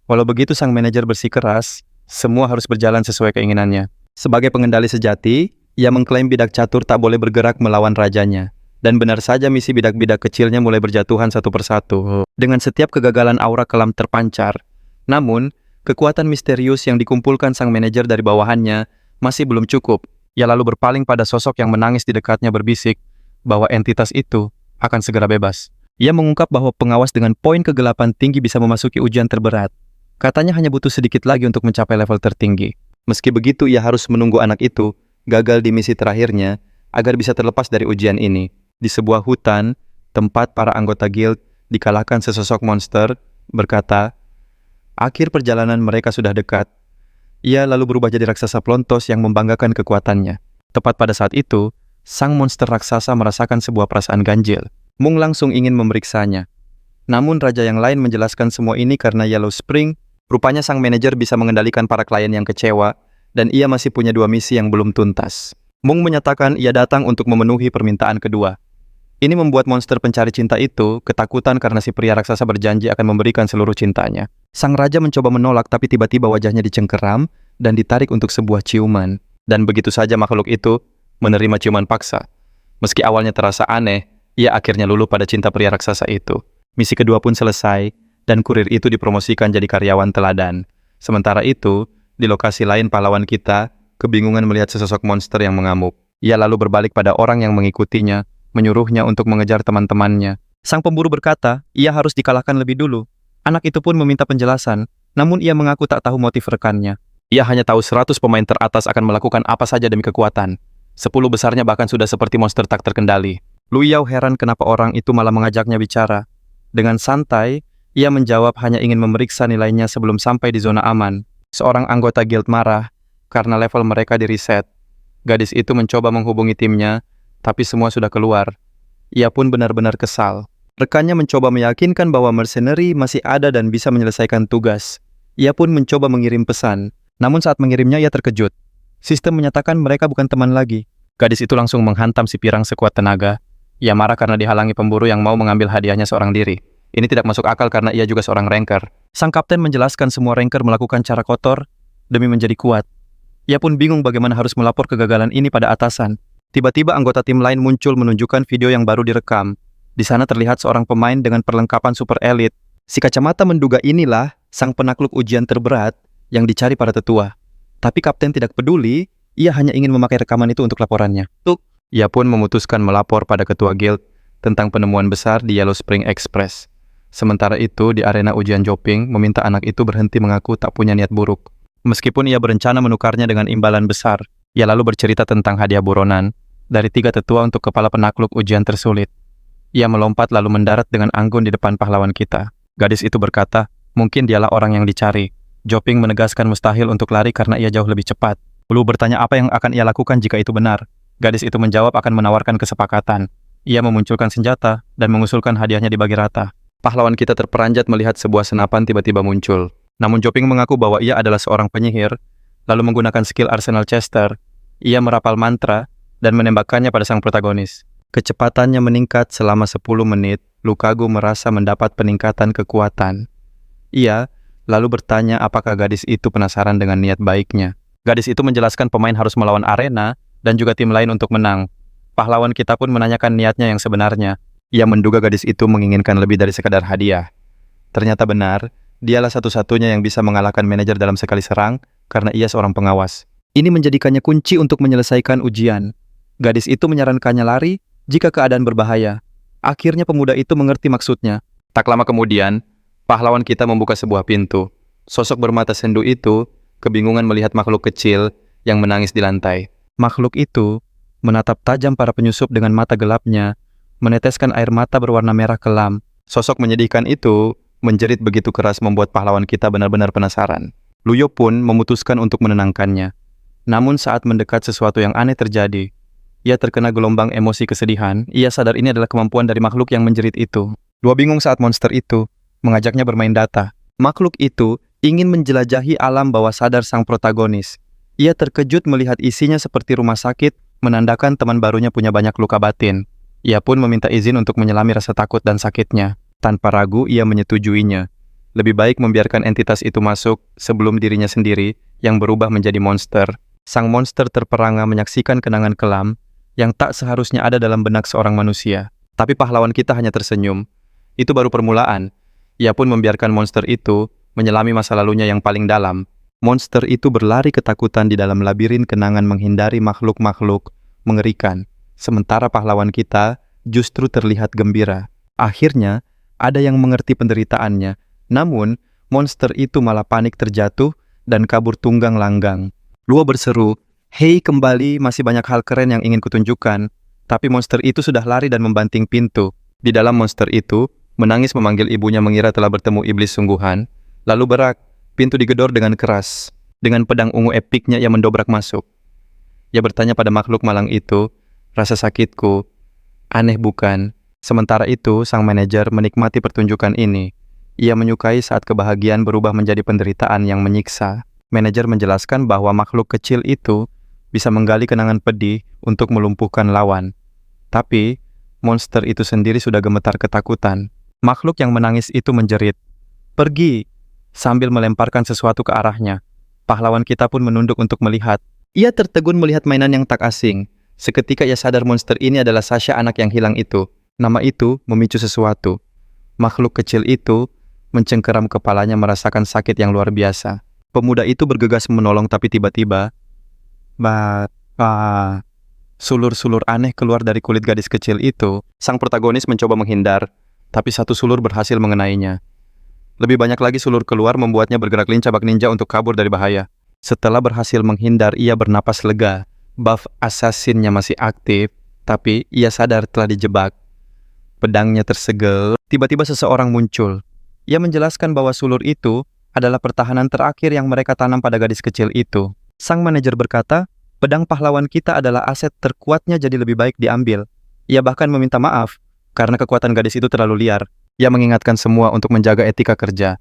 Walau begitu, sang manajer bersikeras, semua harus berjalan sesuai keinginannya. Sebagai pengendali sejati, ia mengklaim bidak catur tak boleh bergerak melawan rajanya. Dan benar saja, misi bidak-bidak kecilnya mulai berjatuhan satu persatu. Dengan setiap kegagalan, aura kelam terpancar. Namun, kekuatan misterius yang dikumpulkan sang manajer dari bawahannya masih belum cukup. Ia lalu berpaling pada sosok yang menangis di dekatnya, berbisik bahwa entitas itu akan segera bebas. Ia mengungkap bahwa pengawas dengan poin kegelapan tinggi bisa memasuki ujian terberat. Katanya hanya butuh sedikit lagi untuk mencapai level tertinggi. Meski begitu, ia harus menunggu anak itu gagal di misi terakhirnya agar bisa terlepas dari ujian ini. Di sebuah hutan, tempat para anggota guild dikalahkan sesosok monster, berkata, akhir perjalanan mereka sudah dekat. Ia lalu berubah jadi raksasa pelontos yang membanggakan kekuatannya. Tepat pada saat itu, sang monster raksasa merasakan sebuah perasaan ganjil. Mung langsung ingin memeriksanya. Namun raja yang lain menjelaskan semua ini karena Yellow Spring. Rupanya sang manajer bisa mengendalikan para klien yang kecewa, dan ia masih punya 2 misi yang belum tuntas. Mung menyatakan ia datang untuk memenuhi permintaan kedua. Ini membuat monster pencari cinta itu ketakutan karena si pria raksasa berjanji akan memberikan seluruh cintanya. Sang raja mencoba menolak, tapi tiba-tiba wajahnya dicengkeram dan ditarik untuk sebuah ciuman. Dan begitu saja makhluk itu menerima ciuman paksa. Meski awalnya terasa aneh, ia akhirnya luluh pada cinta pria raksasa itu. Misi kedua pun selesai, dan kurir itu dipromosikan jadi karyawan teladan. Sementara itu, di lokasi lain pahlawan kita, kebingungan melihat sesosok monster yang mengamuk. Ia lalu berbalik pada orang yang mengikutinya, menyuruhnya untuk mengejar teman-temannya. Sang pemburu berkata, ia harus dikalahkan lebih dulu. Anak itu pun meminta penjelasan, namun ia mengaku tak tahu motif rekannya. Ia hanya tahu 100 pemain teratas akan melakukan apa saja demi kekuatan. 10 besarnya bahkan sudah seperti monster tak terkendali. Lu Yao heran kenapa orang itu malah mengajaknya bicara. Dengan santai, ia menjawab hanya ingin memeriksa nilainya sebelum sampai di zona aman. Seorang anggota guild marah karena level mereka di-reset. Gadis itu mencoba menghubungi timnya, tapi semua sudah keluar. Ia pun benar-benar kesal. Rekannya mencoba meyakinkan bahwa mercenary masih ada dan bisa menyelesaikan tugas. Ia pun mencoba mengirim pesan. Namun saat mengirimnya ia terkejut. Sistem menyatakan mereka bukan teman lagi. Gadis itu langsung menghantam si pirang sekuat tenaga. Ia marah karena dihalangi pemburu yang mau mengambil hadiahnya seorang diri. Ini tidak masuk akal karena ia juga seorang ranker. Sang kapten menjelaskan semua ranker melakukan cara kotor demi menjadi kuat. Ia pun bingung bagaimana harus melapor kegagalan ini pada atasan. Tiba-tiba anggota tim lain muncul menunjukkan video yang baru direkam. Di sana terlihat seorang pemain dengan perlengkapan super elit. Si kacamata menduga inilah sang penakluk ujian terberat yang dicari para tetua. Tapi kapten tidak peduli, ia hanya ingin memakai rekaman itu untuk laporannya. Ia pun memutuskan melapor pada ketua guild tentang penemuan besar di Yellow Spring Express. Sementara itu, di arena ujian Joping, meminta anak itu berhenti mengaku tak punya niat buruk. Meskipun ia berencana menukarnya dengan imbalan besar, ia lalu bercerita tentang hadiah buronan dari 3 tetua untuk kepala penakluk ujian tersulit. Ia melompat lalu mendarat dengan anggun di depan pahlawan kita. Gadis itu berkata, mungkin dialah orang yang dicari. Joping menegaskan mustahil untuk lari karena ia jauh lebih cepat. Lu bertanya apa yang akan ia lakukan jika itu benar. Gadis itu menjawab akan menawarkan kesepakatan. Ia memunculkan senjata dan mengusulkan hadiahnya dibagi rata. Pahlawan kita terperanjat melihat sebuah senapan tiba-tiba muncul. Namun Joping mengaku bahwa ia adalah seorang penyihir, lalu menggunakan skill Arsenal Chester. Ia merapal mantra dan menembakkannya pada sang protagonis. Kecepatannya meningkat selama 10 menit, Lukaku merasa mendapat peningkatan kekuatan. Ia lalu bertanya apakah gadis itu penasaran dengan niat baiknya. Gadis itu menjelaskan pemain harus melawan arena dan juga tim lain untuk menang. Pahlawan kita pun menanyakan niatnya yang sebenarnya. Ia menduga gadis itu menginginkan lebih dari sekadar hadiah. Ternyata benar, dialah satu-satunya yang bisa mengalahkan manajer dalam sekali serang karena ia seorang pengawas. Ini menjadikannya kunci untuk menyelesaikan ujian. Gadis itu menyarankannya lari jika keadaan berbahaya. Akhirnya pemuda itu mengerti maksudnya. Tak lama kemudian, pahlawan kita membuka sebuah pintu. Sosok bermata sendu itu kebingungan melihat makhluk kecil yang menangis di lantai. Makhluk itu menatap tajam para penyusup dengan mata gelapnya, meneteskan air mata berwarna merah kelam. Sosok menyedihkan itu menjerit begitu keras membuat pahlawan kita benar-benar penasaran. Luyo pun memutuskan untuk menenangkannya. Namun saat mendekat sesuatu yang aneh terjadi. Ia terkena gelombang emosi kesedihan. Ia sadar ini adalah kemampuan dari makhluk yang menjerit itu. Luo bingung saat monster itu mengajaknya bermain data. Makhluk itu ingin menjelajahi alam bawah sadar sang protagonis. Ia terkejut melihat isinya seperti rumah sakit, menandakan teman barunya punya banyak luka batin. Ia pun meminta izin untuk menyelami rasa takut dan sakitnya. Tanpa ragu, ia menyetujuinya. Lebih baik membiarkan entitas itu masuk sebelum dirinya sendiri yang berubah menjadi monster. Sang monster terperangah menyaksikan kenangan kelam yang tak seharusnya ada dalam benak seorang manusia. Tapi pahlawan kita hanya tersenyum. Itu baru permulaan. Ia pun membiarkan monster itu menyelami masa lalunya yang paling dalam. Monster itu berlari ketakutan di dalam labirin kenangan menghindari makhluk-makhluk mengerikan. Sementara pahlawan kita justru terlihat gembira. Akhirnya, ada yang mengerti penderitaannya. Namun, monster itu malah panik terjatuh dan kabur tunggang langgang. Luo berseru, "Hei, kembali, masih banyak hal keren yang ingin kutunjukkan." Tapi monster itu sudah lari dan membanting pintu. Di dalam monster itu, menangis memanggil ibunya mengira telah bertemu iblis sungguhan. Lalu berak, pintu digedor dengan keras. Dengan pedang ungu epiknya ia mendobrak masuk. Ia bertanya pada makhluk malang itu, "Rasa sakitku, aneh bukan?" Sementara itu, sang manajer menikmati pertunjukan ini. Ia menyukai saat kebahagiaan berubah menjadi penderitaan yang menyiksa. Manajer menjelaskan bahwa makhluk kecil itu bisa menggali kenangan pedih untuk melumpuhkan lawan. Tapi, monster itu sendiri sudah gemetar ketakutan. Makhluk yang menangis itu menjerit, "Pergi!" sambil melemparkan sesuatu ke arahnya. Pahlawan kita pun menunduk untuk melihat. Ia tertegun melihat mainan yang tak asing. Seketika ia sadar monster ini adalah Sasha, anak yang hilang itu. Nama itu memicu sesuatu. Makhluk kecil itu mencengkeram kepalanya merasakan sakit yang luar biasa. Pemuda itu bergegas menolong tapi tiba-tiba sulur-sulur aneh keluar dari kulit gadis kecil itu. Sang protagonis mencoba menghindar, tapi satu sulur berhasil mengenainya. Lebih banyak lagi sulur keluar membuatnya bergerak lincah bak ninja untuk kabur dari bahaya. Setelah berhasil menghindar, ia bernapas lega. Buff assassinnya masih aktif, tapi ia sadar telah dijebak. Pedangnya tersegel. Tiba-tiba seseorang muncul. Ia menjelaskan bahwa sulur itu adalah pertahanan terakhir yang mereka tanam pada gadis kecil itu. Sang manajer berkata, pedang pahlawan kita adalah aset terkuatnya, jadi lebih baik diambil. Ia bahkan meminta maaf karena kekuatan gadis itu terlalu liar. Ia mengingatkan semua untuk menjaga etika kerja.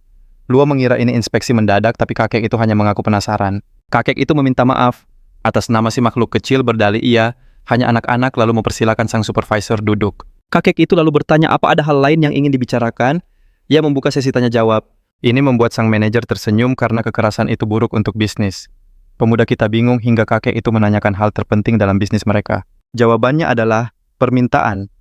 Luo mengira ini inspeksi mendadak, tapi kakek itu hanya mengaku penasaran. Kakek itu meminta maaf atas nama si makhluk kecil, berdalih ia hanya anak-anak, lalu mempersilakan sang supervisor duduk. Kakek itu lalu bertanya apa ada hal lain yang ingin dibicarakan. Ia membuka sesi tanya jawab. Ini membuat sang manajer tersenyum karena kekerasan itu buruk untuk bisnis. Pemuda kita bingung hingga kakek itu menanyakan hal terpenting dalam bisnis mereka. Jawabannya adalah permintaan.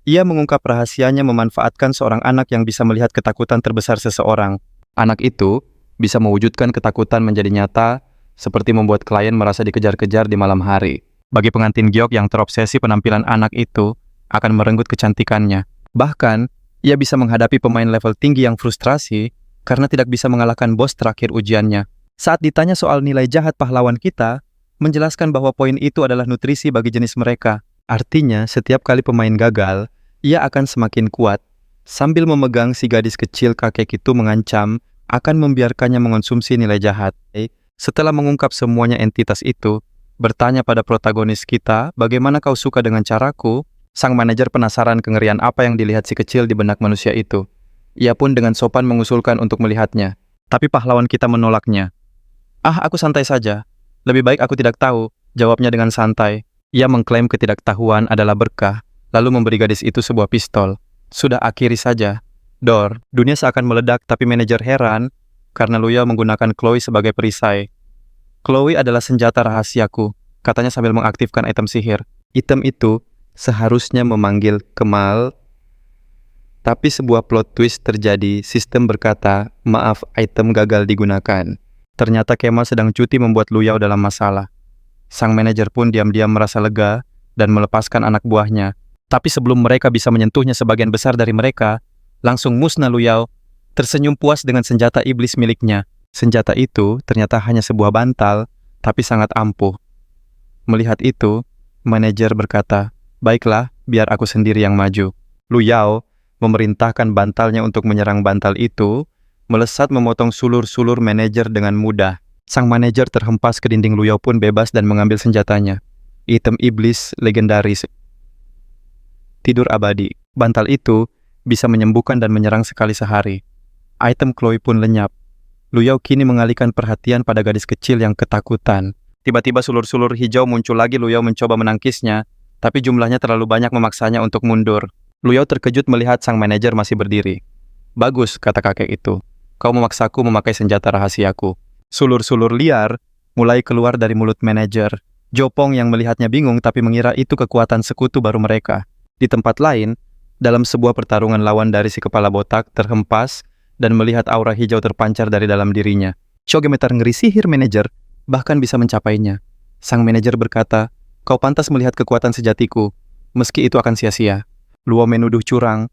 Ia mengungkap rahasianya memanfaatkan seorang anak yang bisa melihat ketakutan terbesar seseorang. Anak itu bisa mewujudkan ketakutan menjadi nyata, seperti membuat klien merasa dikejar-kejar di malam hari. Bagi pengantin giok yang terobsesi, penampilan anak itu akan merenggut kecantikannya. Bahkan, ia bisa menghadapi pemain level tinggi yang frustrasi karena tidak bisa mengalahkan bos terakhir ujiannya. Saat ditanya soal nilai jahat pahlawan kita, menjelaskan bahwa poin itu adalah nutrisi bagi jenis mereka. Artinya, setiap kali pemain gagal, ia akan semakin kuat. Sambil memegang si gadis kecil, kakek itu mengancam akan membiarkannya mengonsumsi nilai jahat. Setelah mengungkap semuanya, entitas itu bertanya pada protagonis kita, bagaimana kau suka dengan caraku? Sang manajer penasaran kengerian apa yang dilihat si kecil di benak manusia itu. Ia pun dengan sopan mengusulkan untuk melihatnya. Tapi pahlawan kita menolaknya. Aku santai saja. Lebih baik aku tidak tahu, jawabnya dengan santai. Ia mengklaim ketidaktahuan adalah berkah, lalu memberi gadis itu sebuah pistol. Sudah, akhiri saja. Dor, dunia seakan meledak, tapi manajer heran karena Luya menggunakan Chloe sebagai perisai. Chloe adalah senjata rahasiaku, katanya sambil mengaktifkan item sihir. Item itu seharusnya memanggil Kemal, tapi sebuah plot twist terjadi. Sistem berkata, maaf, item gagal digunakan. Ternyata Kemal sedang cuti, membuat Luyao dalam masalah. Sang manajer pun diam-diam merasa lega dan melepaskan anak buahnya. Tapi sebelum mereka bisa menyentuhnya, sebagian besar dari mereka langsung musnah. Luyao tersenyum puas dengan senjata iblis miliknya. Senjata itu ternyata hanya sebuah bantal, tapi sangat ampuh. Melihat itu, manajer berkata, baiklah, biar aku sendiri yang maju. Luyao memerintahkan bantalnya untuk menyerang. Bantal itu melesat memotong sulur-sulur manajer dengan mudah. Sang manajer terhempas ke dinding. Luyao pun bebas dan mengambil senjatanya. Item iblis legendaris. Tidur abadi. Bantal itu bisa menyembuhkan dan menyerang sekali sehari. Item Chloe pun lenyap. Luyao kini mengalihkan perhatian pada gadis kecil yang ketakutan. Tiba-tiba sulur-sulur hijau muncul lagi. Luyao mencoba menangkisnya, tapi jumlahnya terlalu banyak memaksanya untuk mundur. Luyao terkejut melihat sang manajer masih berdiri. Bagus, kata kakek itu. Kau memaksaku memakai senjata rahasiaku. Sulur-sulur liar mulai keluar dari mulut manajer. Jopong yang melihatnya bingung tapi mengira itu kekuatan sekutu baru mereka. Di tempat lain, dalam sebuah pertarungan, lawan dari si kepala botak terhempas dan melihat aura hijau terpancar dari dalam dirinya. Show gemetar ngeri, sihir manajer bahkan bisa mencapainya. Sang manajer berkata, kau pantas melihat kekuatan sejatiku, meski itu akan sia-sia. Luo menuduh curang.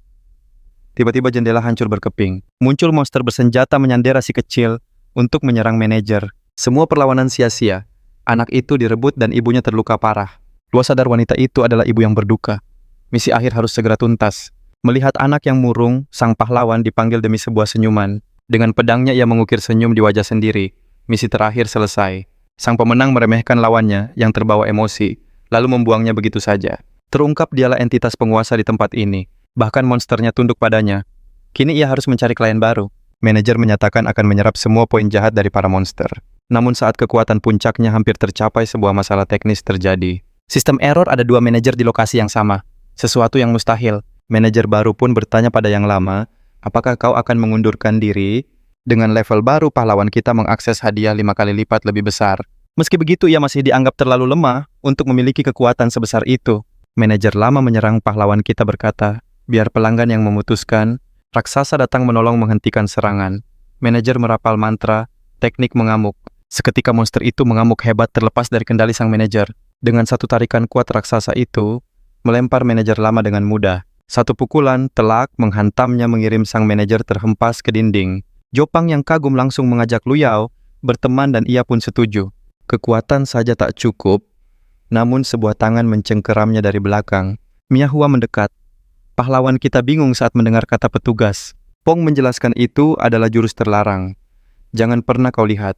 Tiba-tiba jendela hancur berkeping. Muncul monster bersenjata menyandera si kecil untuk menyerang manajer. Semua perlawanan sia-sia. Anak itu direbut dan ibunya terluka parah. Luo sadar wanita itu adalah ibu yang berduka. Misi akhir harus segera tuntas. Melihat anak yang murung, sang pahlawan dipanggil demi sebuah senyuman. Dengan pedangnya ia mengukir senyum di wajah sendiri. Misi terakhir selesai. Sang pemenang meremehkan lawannya yang terbawa emosi, lalu membuangnya begitu saja. Terungkap dialah entitas penguasa di tempat ini. Bahkan monsternya tunduk padanya. Kini ia harus mencari klien baru. Manajer menyatakan akan menyerap semua poin jahat dari para monster. Namun saat kekuatan puncaknya hampir tercapai, sebuah masalah teknis terjadi. Sistem error, ada dua manajer di lokasi yang sama. Sesuatu yang mustahil. Manajer baru pun bertanya pada yang lama, apakah kau akan mengundurkan diri? Dengan level baru, pahlawan kita mengakses hadiah 5 kali lipat lebih besar. Meski begitu, ia masih dianggap terlalu lemah untuk memiliki kekuatan sebesar itu. Manajer lama menyerang pahlawan kita berkata, biar pelanggan yang memutuskan. Raksasa datang menolong menghentikan serangan. Manajer merapal mantra, teknik mengamuk. Seketika monster itu mengamuk hebat terlepas dari kendali sang manajer. Dengan satu tarikan kuat raksasa itu, melempar manajer lama dengan mudah. Satu pukulan telak menghantamnya mengirim sang manajer terhempas ke dinding. Jopang yang kagum langsung mengajak Lu Yao berteman dan ia pun setuju. Kekuatan saja tak cukup, namun sebuah tangan mencengkeramnya dari belakang. Mia Hua mendekat. Pahlawan kita bingung saat mendengar kata petugas. Pong menjelaskan itu adalah jurus terlarang. Jangan pernah kau lihat.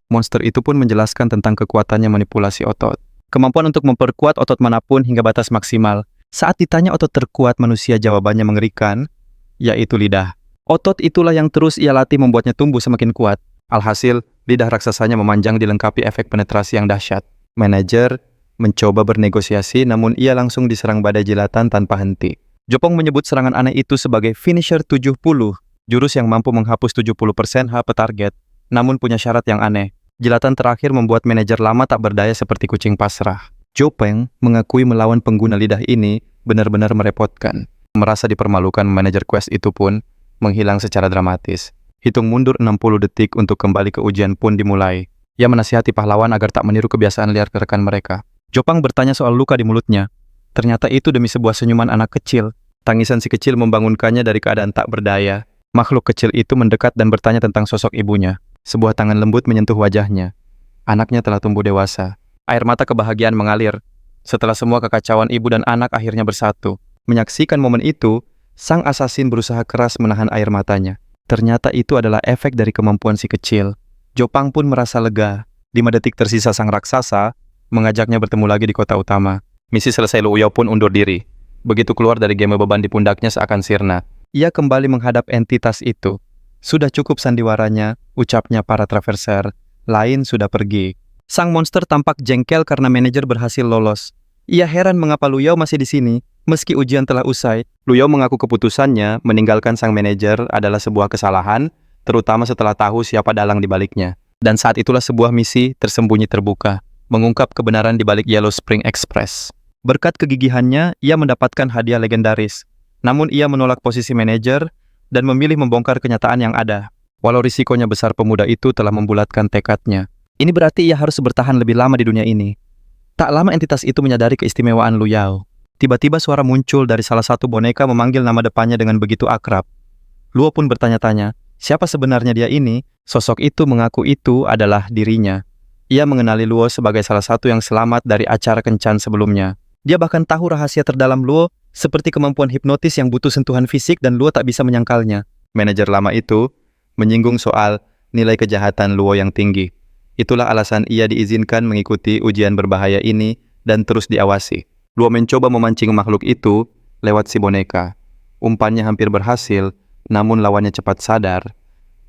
Monster itu pun menjelaskan tentang kekuatannya manipulasi otot. Kemampuan untuk memperkuat otot manapun hingga batas maksimal. Saat ditanya otot terkuat manusia, jawabannya mengerikan, yaitu lidah. Otot itulah yang terus ia latih membuatnya tumbuh semakin kuat. Alhasil, lidah raksasanya memanjang dilengkapi efek penetrasi yang dahsyat. Manajer mencoba bernegosiasi, namun ia langsung diserang badai jilatan tanpa henti. Jopong menyebut serangan aneh itu sebagai finisher 70, jurus yang mampu menghapus 70% HP target, namun punya syarat yang aneh. Jilatan terakhir membuat manajer lama tak berdaya seperti kucing pasrah. Jopeng mengakui melawan pengguna lidah ini benar-benar merepotkan. Merasa dipermalukan, manajer quest itu pun menghilang secara dramatis. Hitung mundur 60 detik untuk kembali ke ujian pun dimulai. Ia menasihati pahlawan agar tak meniru kebiasaan liar ke rekan mereka. Jopang bertanya soal luka di mulutnya. Ternyata itu demi sebuah senyuman anak kecil. Tangisan si kecil membangunkannya dari keadaan tak berdaya. Makhluk kecil itu mendekat dan bertanya tentang sosok ibunya. Sebuah tangan lembut menyentuh wajahnya. Anaknya telah tumbuh dewasa. Air mata kebahagiaan mengalir. Setelah semua kekacauan ibu dan anak akhirnya bersatu. Menyaksikan momen itu, sang asasin berusaha keras menahan air matanya. Ternyata itu adalah efek dari kemampuan si kecil. Jopang pun merasa lega. 5 detik tersisa sang raksasa mengajaknya bertemu lagi di kota utama. Misi selesai, Lu Yao pun undur diri. Begitu keluar dari game, beban di pundaknya seakan sirna. Ia kembali menghadap entitas itu. Sudah cukup sandiwaranya, ucapnya para traverser. Lain sudah pergi. Sang monster tampak jengkel karena manajer berhasil lolos. Ia heran mengapa Lu Yao masih di sini, meski ujian telah usai. Lu Yao mengaku keputusannya meninggalkan sang manajer adalah sebuah kesalahan, terutama setelah tahu siapa dalang di baliknya. Dan saat itulah sebuah misi tersembunyi terbuka, mengungkap kebenaran di balik Yellow Spring Express. Berkat kegigihannya, ia mendapatkan hadiah legendaris. Namun ia menolak posisi manajer dan memilih membongkar kenyataan yang ada. Walau risikonya besar, pemuda itu telah membulatkan tekadnya. Ini berarti ia harus bertahan lebih lama di dunia ini. Tak lama entitas itu menyadari keistimewaan Lu Yao. Tiba-tiba suara muncul dari salah satu boneka memanggil nama depannya dengan begitu akrab. Luo pun bertanya-tanya, siapa sebenarnya dia ini? Sosok itu mengaku itu adalah dirinya. Ia mengenali Luo sebagai salah satu yang selamat dari acara kencan sebelumnya. Dia bahkan tahu rahasia terdalam Luo, seperti kemampuan hipnotis yang butuh sentuhan fisik dan Luo tak bisa menyangkalnya. Manajer lama itu menyinggung soal nilai kejahatan Luo yang tinggi. Itulah alasan ia diizinkan mengikuti ujian berbahaya ini dan terus diawasi. Luo mencoba memancing makhluk itu lewat si boneka. Umpannya hampir berhasil, namun lawannya cepat sadar.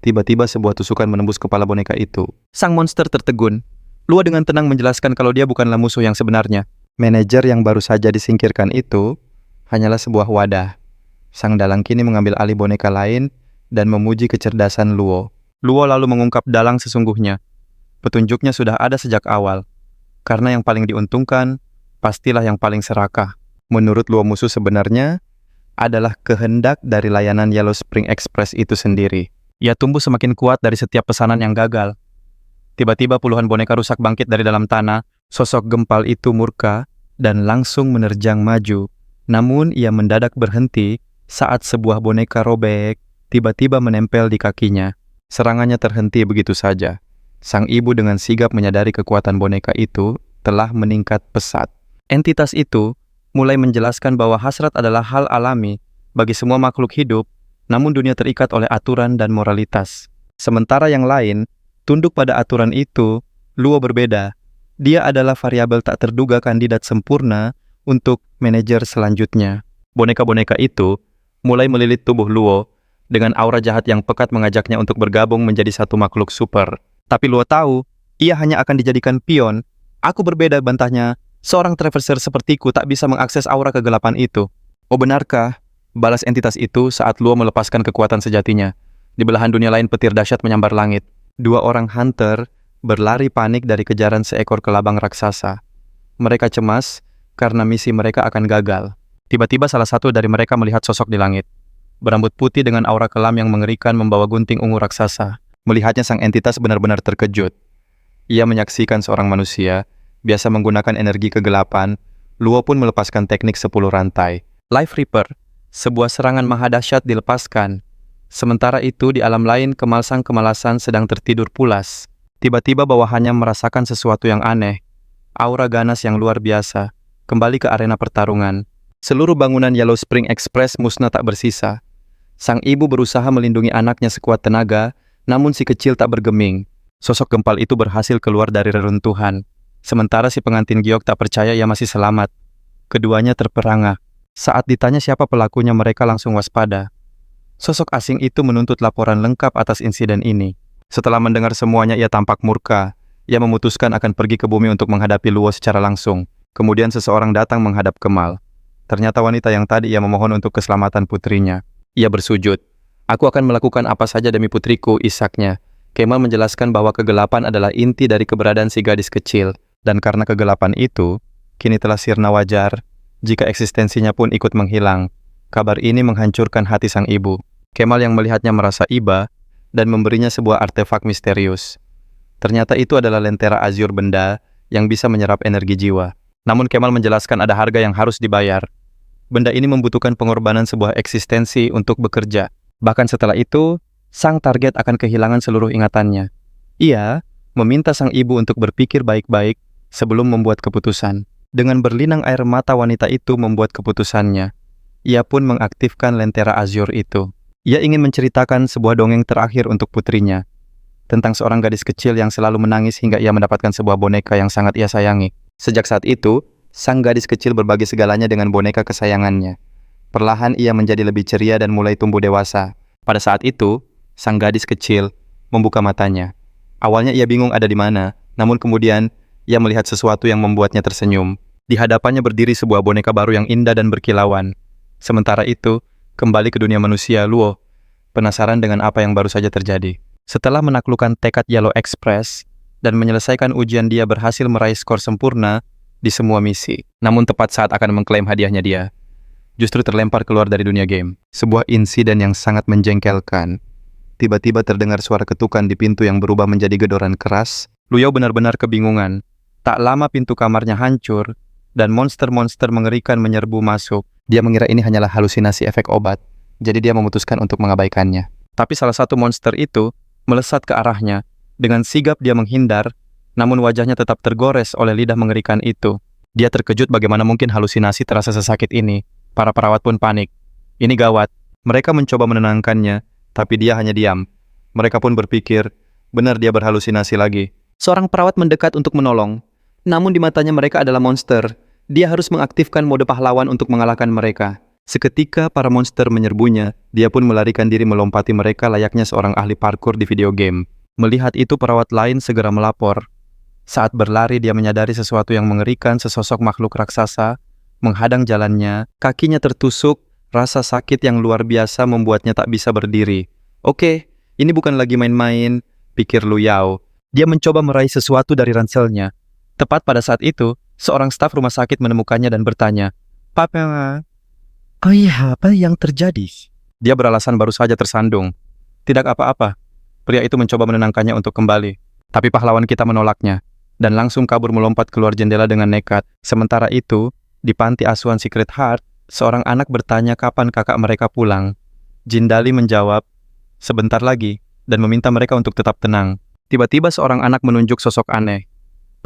Tiba-tiba sebuah tusukan menembus kepala boneka itu. Sang monster tertegun. Luo dengan tenang menjelaskan kalau dia bukanlah musuh yang sebenarnya. Manajer yang baru saja disingkirkan itu hanyalah sebuah wadah. Sang dalang kini mengambil alih boneka lain dan memuji kecerdasan Luo. Luo lalu mengungkap dalang sesungguhnya. Petunjuknya sudah ada sejak awal. Karena yang paling diuntungkan, pastilah yang paling serakah. Menurut Luo, musuh sebenarnya adalah kehendak dari layanan Yellow Spring Express itu sendiri. Ia tumbuh semakin kuat dari setiap pesanan yang gagal. Tiba-tiba puluhan boneka rusak bangkit dari dalam tanah. Sosok gempal itu murka dan langsung menerjang maju. Namun ia mendadak berhenti saat sebuah boneka robek tiba-tiba menempel di kakinya. Serangannya terhenti begitu saja. Sang ibu dengan sigap menyadari kekuatan boneka itu telah meningkat pesat. Entitas itu mulai menjelaskan bahwa hasrat adalah hal alami bagi semua makhluk hidup, namun dunia terikat oleh aturan dan moralitas. Sementara yang lain tunduk pada aturan itu. Luo berbeda. Dia adalah variabel tak terduga kandidat sempurna untuk manajer selanjutnya. Boneka-boneka itu mulai melilit tubuh Luo dengan aura jahat yang pekat mengajaknya untuk bergabung menjadi satu makhluk super. Tapi Luo tahu, ia hanya akan dijadikan pion. Aku berbeda, bantahnya. Seorang traverser sepertiku tak bisa mengakses aura kegelapan itu. Oh benarkah? Balas entitas itu saat Luo melepaskan kekuatan sejatinya. Di belahan dunia lain petir dahsyat menyambar langit. 2 orang hunter berlari panik dari kejaran seekor kelabang raksasa. Mereka cemas karena misi mereka akan gagal. Tiba-tiba salah satu dari mereka melihat sosok di langit. Berambut putih dengan aura kelam yang mengerikan membawa gunting ungu raksasa. Melihatnya sang entitas benar-benar terkejut. Ia menyaksikan seorang manusia, biasa menggunakan energi kegelapan. Luo pun melepaskan teknik 10 rantai. Life Reaper, sebuah serangan maha dahsyat dilepaskan. Sementara itu di alam lain Kemal sang kemalasan sedang tertidur pulas. Tiba-tiba bawahannya merasakan sesuatu yang aneh. Aura ganas yang luar biasa. Kembali ke arena pertarungan. Seluruh bangunan Yellow Spring Express musnah tak bersisa. Sang ibu berusaha melindungi anaknya sekuat tenaga, namun si kecil tak bergeming. Sosok gempal itu berhasil keluar dari reruntuhan. Sementara si pengantin giok tak percaya ia masih selamat. Keduanya terperangah. Saat ditanya siapa pelakunya, mereka langsung waspada. Sosok asing itu menuntut laporan lengkap atas insiden ini. Setelah mendengar semuanya, ia tampak murka. Ia memutuskan akan pergi ke bumi untuk menghadapi Luo secara langsung. Kemudian seseorang datang menghadap Kemal. Ternyata wanita yang tadi ia memohon untuk keselamatan putrinya. Ia bersujud. Aku akan melakukan apa saja demi putriku, isaknya. Kemal menjelaskan bahwa kegelapan adalah inti dari keberadaan si gadis kecil. Dan karena kegelapan itu, kini telah sirna wajar. Jika eksistensinya pun ikut menghilang. Kabar ini menghancurkan hati sang ibu. Kemal yang melihatnya merasa iba dan memberinya sebuah artefak misterius. Ternyata itu adalah lentera azur benda yang bisa menyerap energi jiwa. Namun Kemal menjelaskan ada harga yang harus dibayar. Benda ini membutuhkan pengorbanan sebuah eksistensi untuk bekerja. Bahkan setelah itu, sang target akan kehilangan seluruh ingatannya. Ia meminta sang ibu untuk berpikir baik-baik sebelum membuat keputusan. Dengan berlinang air mata wanita itu membuat keputusannya. Ia pun mengaktifkan lentera azur itu. Ia ingin menceritakan sebuah dongeng terakhir untuk putrinya. Tentang seorang gadis kecil yang selalu menangis hingga ia mendapatkan sebuah boneka yang sangat ia sayangi. Sejak saat itu, sang gadis kecil berbagi segalanya dengan boneka kesayangannya. Perlahan ia menjadi lebih ceria dan mulai tumbuh dewasa. Pada saat itu, sang gadis kecil membuka matanya. Awalnya ia bingung ada di mana, namun kemudian ia melihat sesuatu yang membuatnya tersenyum. Di hadapannya berdiri sebuah boneka baru yang indah dan berkilauan. Sementara itu, kembali ke dunia manusia, Luo penasaran dengan apa yang baru saja terjadi. Setelah menaklukkan tekad Yellow Express dan menyelesaikan ujian, dia berhasil meraih skor sempurna di semua misi. Namun tepat saat akan mengklaim hadiahnya, dia justru terlempar keluar dari dunia game. Sebuah insiden yang sangat menjengkelkan. Tiba-tiba terdengar suara ketukan di pintu yang berubah menjadi gedoran keras. Luyao benar-benar kebingungan. Tak lama pintu kamarnya hancur dan monster-monster mengerikan menyerbu masuk. Dia mengira ini hanyalah halusinasi efek obat, jadi dia memutuskan untuk mengabaikannya. Tapi salah satu monster itu melesat ke arahnya. Dengan sigap dia menghindar, namun wajahnya tetap tergores oleh lidah mengerikan itu. Dia terkejut bagaimana mungkin halusinasi terasa sesakit ini. Para perawat pun panik. Ini gawat. Mereka mencoba menenangkannya, tapi dia hanya diam. Mereka pun berpikir, benar dia berhalusinasi lagi. Seorang perawat mendekat untuk menolong. Namun di matanya mereka adalah monster. Dia harus mengaktifkan mode pahlawan untuk mengalahkan mereka. Seketika para monster menyerbunya, dia pun melarikan diri melompati mereka layaknya seorang ahli parkour di video game. Melihat itu perawat lain segera melapor. Saat berlari dia menyadari sesuatu yang mengerikan, sesosok makhluk raksasa menghadang jalannya, kakinya tertusuk, rasa sakit yang luar biasa membuatnya tak bisa berdiri. Oke, ini bukan lagi main-main, pikir Luyao. Dia mencoba meraih sesuatu dari ranselnya. Tepat pada saat itu, seorang staf rumah sakit menemukannya dan bertanya, "Papa, oh iya, apa yang terjadi?" Dia beralasan baru saja tersandung. Tidak apa-apa. Pria itu mencoba menenangkannya untuk kembali. Tapi pahlawan kita menolaknya, dan langsung kabur melompat keluar jendela dengan nekat. Sementara itu, di panti asuhan Secret Heart, seorang anak bertanya kapan kakak mereka pulang. Jindali menjawab, sebentar lagi, dan meminta mereka untuk tetap tenang. Tiba-tiba seorang anak menunjuk sosok aneh.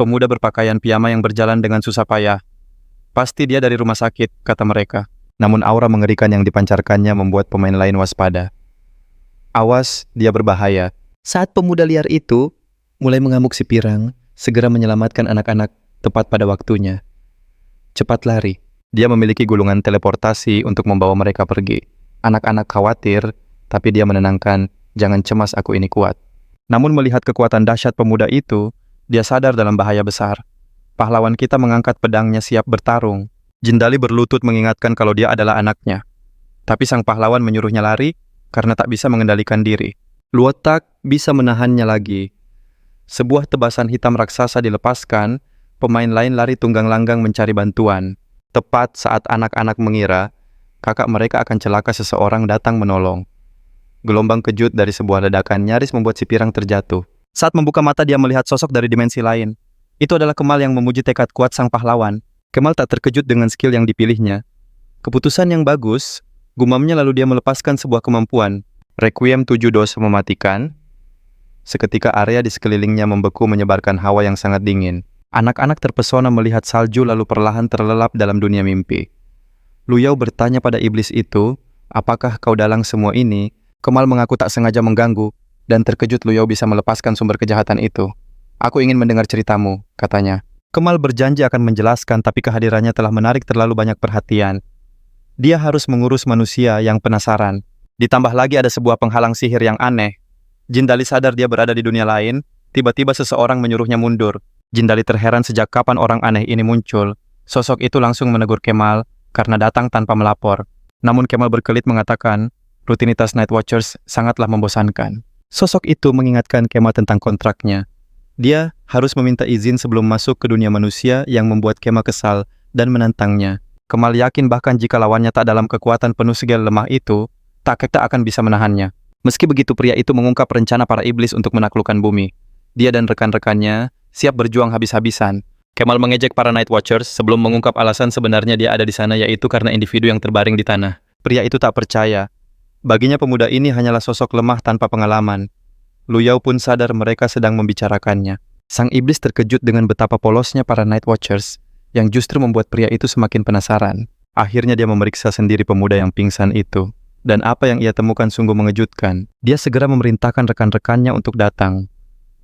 Pemuda berpakaian piyama yang berjalan dengan susah payah. Pasti dia dari rumah sakit, kata mereka. Namun aura mengerikan yang dipancarkannya membuat pemain lain waspada. Awas, dia berbahaya. Saat pemuda liar itu mulai mengamuk si pirang, segera menyelamatkan anak-anak tepat pada waktunya. Cepat lari. Dia memiliki gulungan teleportasi untuk membawa mereka pergi. Anak-anak khawatir, tapi dia menenangkan, jangan cemas, aku ini kuat. Namun melihat kekuatan dahsyat pemuda itu, dia sadar dalam bahaya besar. Pahlawan kita mengangkat pedangnya siap bertarung. Jindali berlutut mengingatkan kalau dia adalah anaknya. Tapi sang pahlawan menyuruhnya lari karena tak bisa mengendalikan diri. Luo tak bisa menahannya lagi. Sebuah tebasan hitam raksasa dilepaskan, Pemain lain lari tunggang langgang mencari bantuan. Tepat saat anak-anak mengira kakak mereka akan celaka, seseorang datang menolong. Gelombang kejut dari sebuah ledakan nyaris membuat si pirang terjatuh. Saat membuka mata, dia melihat sosok dari dimensi lain. Itu adalah Kemal yang memuji tekad kuat sang pahlawan. Kemal tak terkejut dengan skill yang dipilihnya. Keputusan yang bagus, gumamnya lalu dia melepaskan sebuah kemampuan. Requiem 7 dos mematikan. Seketika area di sekelilingnya membeku menyebarkan hawa yang sangat dingin. Anak-anak terpesona melihat salju lalu perlahan terlelap dalam dunia mimpi. Lu Yao bertanya pada iblis itu, apakah kau dalang semua ini? Kemal mengaku tak sengaja mengganggu, dan terkejut Lu Yao bisa melepaskan sumber kejahatan itu. Aku ingin mendengar ceritamu, katanya. Kemal berjanji akan menjelaskan, tapi kehadirannya telah menarik terlalu banyak perhatian. Dia harus mengurus manusia yang penasaran. Ditambah lagi ada sebuah penghalang sihir yang aneh. Jindali sadar dia berada di dunia lain, tiba-tiba seseorang menyuruhnya mundur. Jindali terheran sejak kapan orang aneh ini muncul. Sosok itu langsung menegur Kemal karena datang tanpa melapor. Namun Kemal berkelit mengatakan, rutinitas Night Watchers sangatlah membosankan. Sosok itu mengingatkan Kemal tentang kontraknya. Dia harus meminta izin sebelum masuk ke dunia manusia yang membuat Kemal kesal dan menantangnya. Kemal yakin bahkan jika lawannya tak dalam kekuatan penuh segel lemah itu, tak akan bisa menahannya. Meski begitu, pria itu mengungkap rencana para iblis untuk menaklukkan bumi. Dia dan rekan-rekannya siap berjuang habis-habisan. Kemal mengejek para Night Watchers sebelum mengungkap alasan sebenarnya dia ada di sana, yaitu karena individu yang terbaring di tanah. Pria itu tak percaya. Baginya pemuda ini hanyalah sosok lemah tanpa pengalaman. Lu Yao pun sadar mereka sedang membicarakannya. Sang iblis terkejut dengan betapa polosnya para Night Watchers, yang justru membuat pria itu semakin penasaran. Akhirnya dia memeriksa sendiri pemuda yang pingsan itu. Dan apa yang ia temukan sungguh mengejutkan. Dia segera memerintahkan rekan-rekannya untuk datang.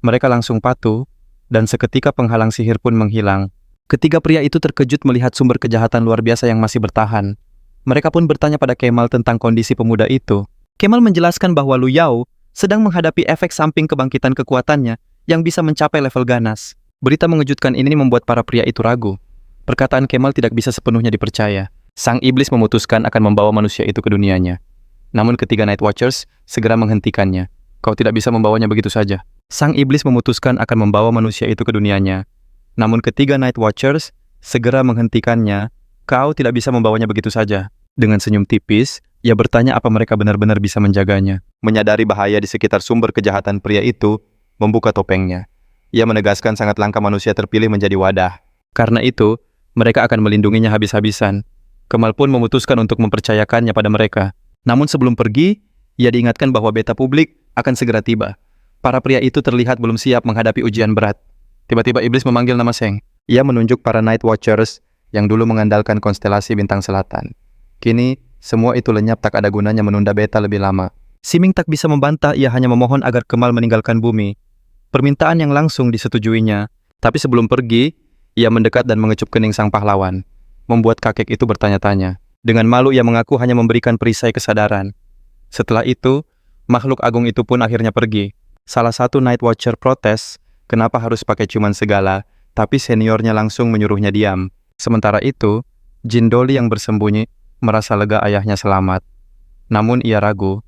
Mereka langsung patuh, dan seketika penghalang sihir pun menghilang. Ketiga pria itu terkejut melihat sumber kejahatan luar biasa yang masih bertahan. Mereka pun bertanya pada Kemal tentang kondisi pemuda itu. Kemal menjelaskan bahwa Lu Yao sedang menghadapi efek samping kebangkitan kekuatannya yang bisa mencapai level ganas. Berita mengejutkan ini membuat para pria itu ragu. Perkataan Kemal tidak bisa sepenuhnya dipercaya. Sang iblis memutuskan akan membawa manusia itu ke dunianya. Namun ketiga Night Watchers segera menghentikannya. Kau tidak bisa membawanya begitu saja. Sang iblis memutuskan akan membawa manusia itu ke dunianya. Namun ketiga Night Watchers segera menghentikannya. Kau tidak bisa membawanya begitu saja. Dengan senyum tipis, ia bertanya apa mereka benar-benar bisa menjaganya. Menyadari bahaya di sekitar sumber kejahatan, pria itu membuka topengnya. Ia menegaskan sangat langka manusia terpilih menjadi wadah. Karena itu, mereka akan melindunginya habis-habisan. Kemal pun memutuskan untuk mempercayakannya pada mereka. Namun sebelum pergi, ia diingatkan bahwa beta publik akan segera tiba. Para pria itu terlihat belum siap menghadapi ujian berat. Tiba-tiba iblis memanggil nama Seng. Ia menunjuk para Night Watchers yang dulu mengandalkan konstelasi bintang selatan. Kini, semua itu lenyap, tak ada gunanya menunda beta lebih lama. Siming tak bisa membantah, ia hanya memohon agar Kemal meninggalkan bumi. Permintaan yang langsung disetujuinya. Tapi sebelum pergi, ia mendekat dan mengecup kening sang pahlawan. Membuat kakek itu bertanya-tanya. Dengan malu ia mengaku hanya memberikan perisai kesadaran. Setelah itu, makhluk agung itu pun akhirnya pergi. Salah satu Night Watcher protes, kenapa harus pakai ciuman segala, tapi seniornya langsung menyuruhnya diam. Sementara itu, Jindoli yang bersembunyi merasa lega ayahnya selamat. Namun ia ragu,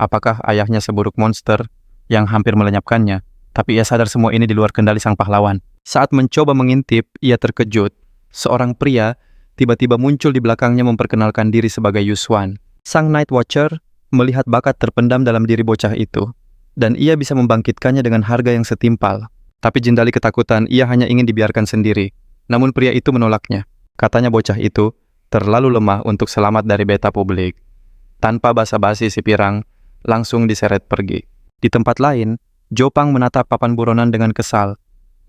apakah ayahnya seburuk monster yang hampir melenyapkannya. Tapi ia sadar semua ini di luar kendali sang pahlawan. Saat mencoba mengintip, ia terkejut. Seorang pria tiba-tiba muncul di belakangnya memperkenalkan diri sebagai Yuswan. Sang Night Watcher melihat bakat terpendam dalam diri bocah itu, dan ia bisa membangkitkannya dengan harga yang setimpal. Tapi Jindali ketakutan, ia hanya ingin dibiarkan sendiri. Namun pria itu menolaknya. Katanya bocah itu terlalu lemah untuk selamat dari beta publik. Tanpa basa-basi, si pirang langsung diseret pergi. Di tempat lain, Jopang menatap papan buronan dengan kesal.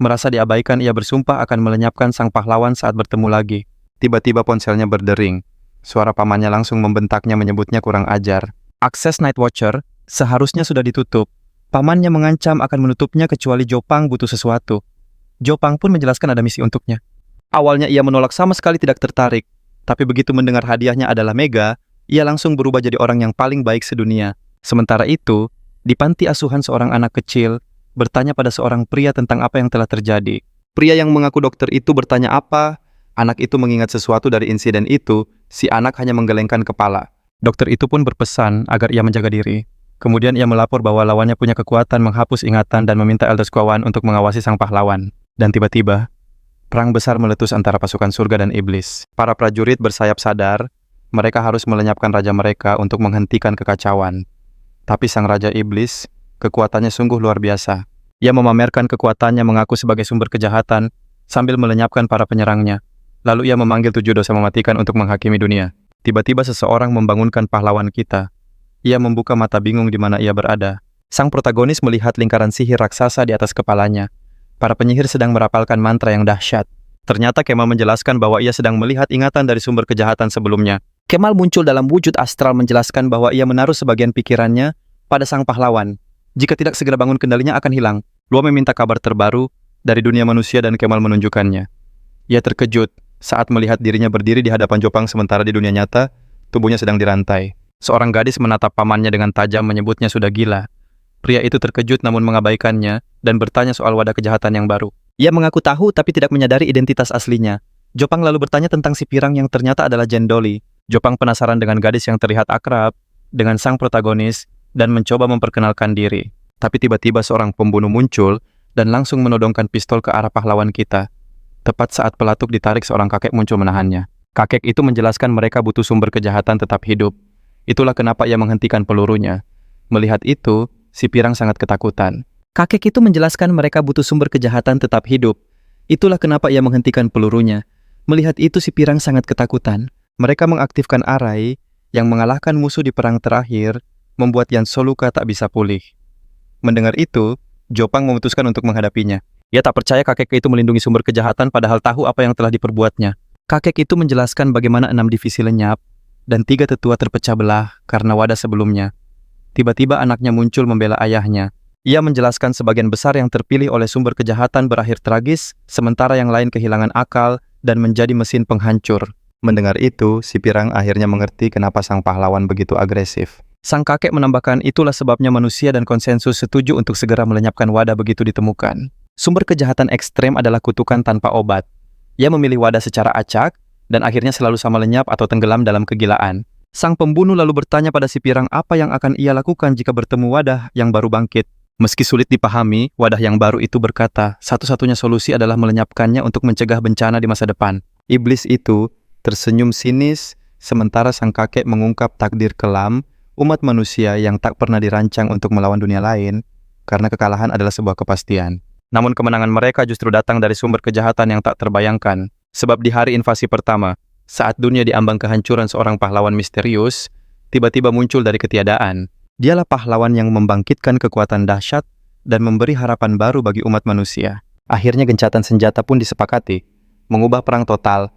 Merasa diabaikan, ia bersumpah akan melenyapkan sang pahlawan saat bertemu lagi. Tiba-tiba ponselnya berdering. Suara pamannya langsung membentaknya, menyebutnya kurang ajar. Akses Night Watcher seharusnya sudah ditutup. Pamannya mengancam akan menutupnya kecuali Jopang butuh sesuatu. Jopang pun menjelaskan ada misi untuknya. Awalnya ia menolak, sama sekali tidak tertarik. Tapi begitu mendengar hadiahnya adalah Mega, ia langsung berubah jadi orang yang paling baik sedunia. Sementara itu, di panti asuhan seorang anak kecil bertanya pada seorang pria tentang apa yang telah terjadi. Pria yang mengaku dokter itu bertanya apa. Anak itu mengingat sesuatu dari insiden itu, si anak hanya menggelengkan kepala. Dokter itu pun berpesan agar ia menjaga diri. Kemudian ia melapor bahwa lawannya punya kekuatan menghapus ingatan dan meminta Elder Squawan untuk mengawasi sang pahlawan. Dan tiba-tiba, Perang besar meletus antara pasukan surga dan iblis. Para prajurit bersayap sadar, mereka harus melenyapkan raja mereka untuk menghentikan kekacauan. Tapi sang raja iblis, kekuatannya sungguh luar biasa. Ia memamerkan kekuatannya mengaku sebagai sumber kejahatan sambil melenyapkan para penyerangnya. Lalu ia memanggil 7 dosa mematikan untuk menghakimi dunia. Tiba-tiba seseorang membangunkan pahlawan kita. Ia membuka mata bingung di mana ia berada. Sang protagonis melihat lingkaran sihir raksasa di atas kepalanya. Para penyihir sedang merapalkan mantra yang dahsyat. Ternyata Kemal menjelaskan bahwa ia sedang melihat ingatan dari sumber kejahatan sebelumnya. Kemal muncul dalam wujud astral menjelaskan bahwa ia menaruh sebagian pikirannya pada sang pahlawan. Jika tidak segera bangun kendalinya akan hilang. Luo meminta kabar terbaru dari dunia manusia dan Kemal menunjukkannya. Ia terkejut saat melihat dirinya berdiri di hadapan Jopang sementara di dunia nyata, tubuhnya sedang dirantai. Seorang gadis menatap pamannya dengan tajam menyebutnya sudah gila. Pria itu terkejut namun mengabaikannya dan bertanya soal wadah kejahatan yang baru. Ia mengaku tahu tapi tidak menyadari identitas aslinya. Jopang lalu bertanya tentang si pirang yang ternyata adalah Jendoli. Jopang penasaran dengan gadis yang terlihat akrab dengan sang protagonis dan mencoba memperkenalkan diri. Tapi tiba-tiba seorang pembunuh muncul dan langsung menodongkan pistol ke arah pahlawan kita. Tepat saat pelatuk ditarik, seorang kakek muncul menahannya. Kakek itu menjelaskan mereka butuh sumber kejahatan tetap hidup. Itulah kenapa ia menghentikan pelurunya. Melihat itu, si pirang sangat ketakutan. Kakek itu menjelaskan mereka butuh sumber kejahatan tetap hidup. Itulah kenapa ia menghentikan pelurunya. Melihat itu si pirang sangat ketakutan. Mereka mengaktifkan arai yang mengalahkan musuh di perang terakhir, membuat Yan Soluka tak bisa pulih. Mendengar itu, Jopang memutuskan untuk menghadapinya. Ia tak percaya kakek itu melindungi sumber kejahatan padahal tahu apa yang telah diperbuatnya. Kakek itu menjelaskan bagaimana 6 divisi lenyap dan 3 tetua terpecah belah karena wadah sebelumnya. Tiba-tiba anaknya muncul membela ayahnya. Ia menjelaskan sebagian besar yang terpilih oleh sumber kejahatan berakhir tragis, sementara yang lain kehilangan akal dan menjadi mesin penghancur. Mendengar itu, si pirang akhirnya mengerti kenapa sang pahlawan begitu agresif. Sang kakek menambahkan itulah sebabnya manusia dan konsensus setuju untuk segera melenyapkan wadah begitu ditemukan. Sumber kejahatan ekstrem adalah kutukan tanpa obat. Ia memilih wadah secara acak dan akhirnya selalu sama lenyap atau tenggelam dalam kegilaan. Sang pembunuh lalu bertanya pada si pirang apa yang akan ia lakukan jika bertemu wadah yang baru bangkit. Meski sulit dipahami, wadah yang baru itu berkata, satu-satunya solusi adalah melenyapkannya untuk mencegah bencana di masa depan. Iblis itu tersenyum sinis, sementara sang kakek mengungkap takdir kelam umat manusia yang tak pernah dirancang untuk melawan dunia lain, karena kekalahan adalah sebuah kepastian. Namun kemenangan mereka justru datang dari sumber kejahatan yang tak terbayangkan. Sebab di hari invasi pertama, saat dunia diambang kehancuran, seorang pahlawan misterius tiba-tiba muncul dari ketiadaan. Dialah pahlawan yang membangkitkan kekuatan dahsyat dan memberi harapan baru bagi umat manusia. Akhirnya gencatan senjata pun disepakati, mengubah perang total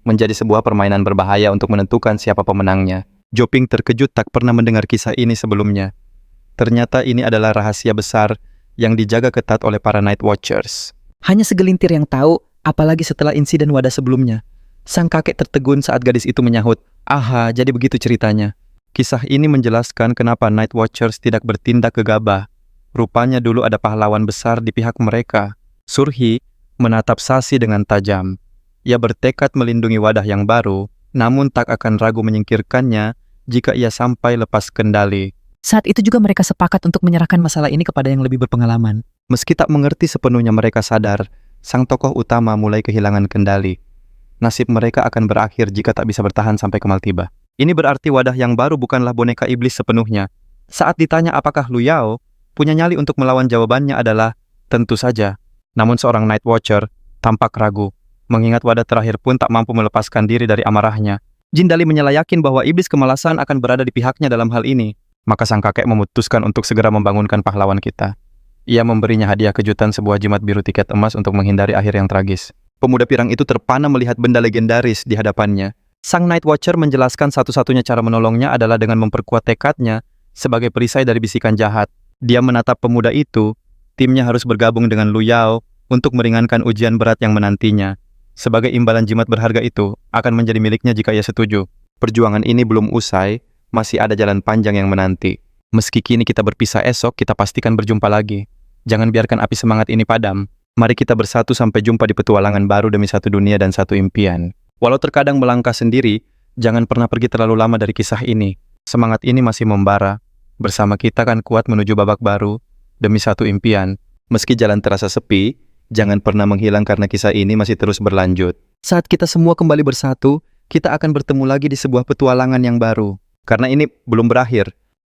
menjadi sebuah permainan berbahaya untuk menentukan siapa pemenangnya. Joping terkejut tak pernah mendengar kisah ini sebelumnya. Ternyata ini adalah rahasia besar yang dijaga ketat oleh para Night Watchers. Hanya segelintir yang tahu, apalagi setelah insiden wadah sebelumnya. Sang kakek tertegun saat gadis itu menyahut, "Aha, jadi begitu ceritanya." Kisah ini menjelaskan kenapa Night Watchers tidak bertindak gegabah. Rupanya dulu ada pahlawan besar di pihak mereka. Surhi menatap Sasi dengan tajam. Ia bertekad melindungi wadah yang baru, namun tak akan ragu menyingkirkannya jika ia sampai lepas kendali. Saat itu juga mereka sepakat untuk menyerahkan masalah ini kepada yang lebih berpengalaman. Meski tak mengerti sepenuhnya, mereka sadar sang tokoh utama mulai kehilangan kendali. Nasib mereka akan berakhir jika tak bisa bertahan sampai Kemal tiba. Ini berarti wadah yang baru bukanlah boneka iblis sepenuhnya. Saat ditanya apakah Lu Yao punya nyali untuk melawan, jawabannya adalah tentu saja. Namun seorang Night Watcher tampak ragu, mengingat wadah terakhir pun tak mampu melepaskan diri dari amarahnya. Jindali menyala yakin bahwa iblis kemalasan akan berada di pihaknya dalam hal ini. Maka sang kakek memutuskan untuk segera membangunkan pahlawan kita. Ia memberinya hadiah kejutan, sebuah jimat biru tiket emas untuk menghindari akhir yang tragis. Pemuda pirang itu terpana melihat benda legendaris di hadapannya. Sang Night Watcher menjelaskan satu-satunya cara menolongnya adalah dengan memperkuat tekadnya sebagai perisai dari bisikan jahat. Dia menatap pemuda itu, timnya harus bergabung dengan Lu Yao untuk meringankan ujian berat yang menantinya. Sebagai imbalan, jimat berharga itu akan menjadi miliknya jika ia setuju. Perjuangan ini belum usai, masih ada jalan panjang yang menanti. Meski kini kita berpisah, esok kita pastikan berjumpa lagi. Jangan biarkan api semangat ini padam. Mari kita bersatu sampai jumpa di petualangan baru demi satu dunia dan satu impian. Walau terkadang melangkah sendiri, jangan pernah pergi terlalu lama dari kisah ini. Semangat ini masih membara. Bersama kita kan kuat menuju babak baru demi satu impian. Meski jalan terasa sepi, Jangan pernah menghilang karena kisah ini masih terus berlanjut. Saat kita semua kembali bersatu, kita akan bertemu lagi di sebuah petualangan yang baru. Karena ini belum berakhir.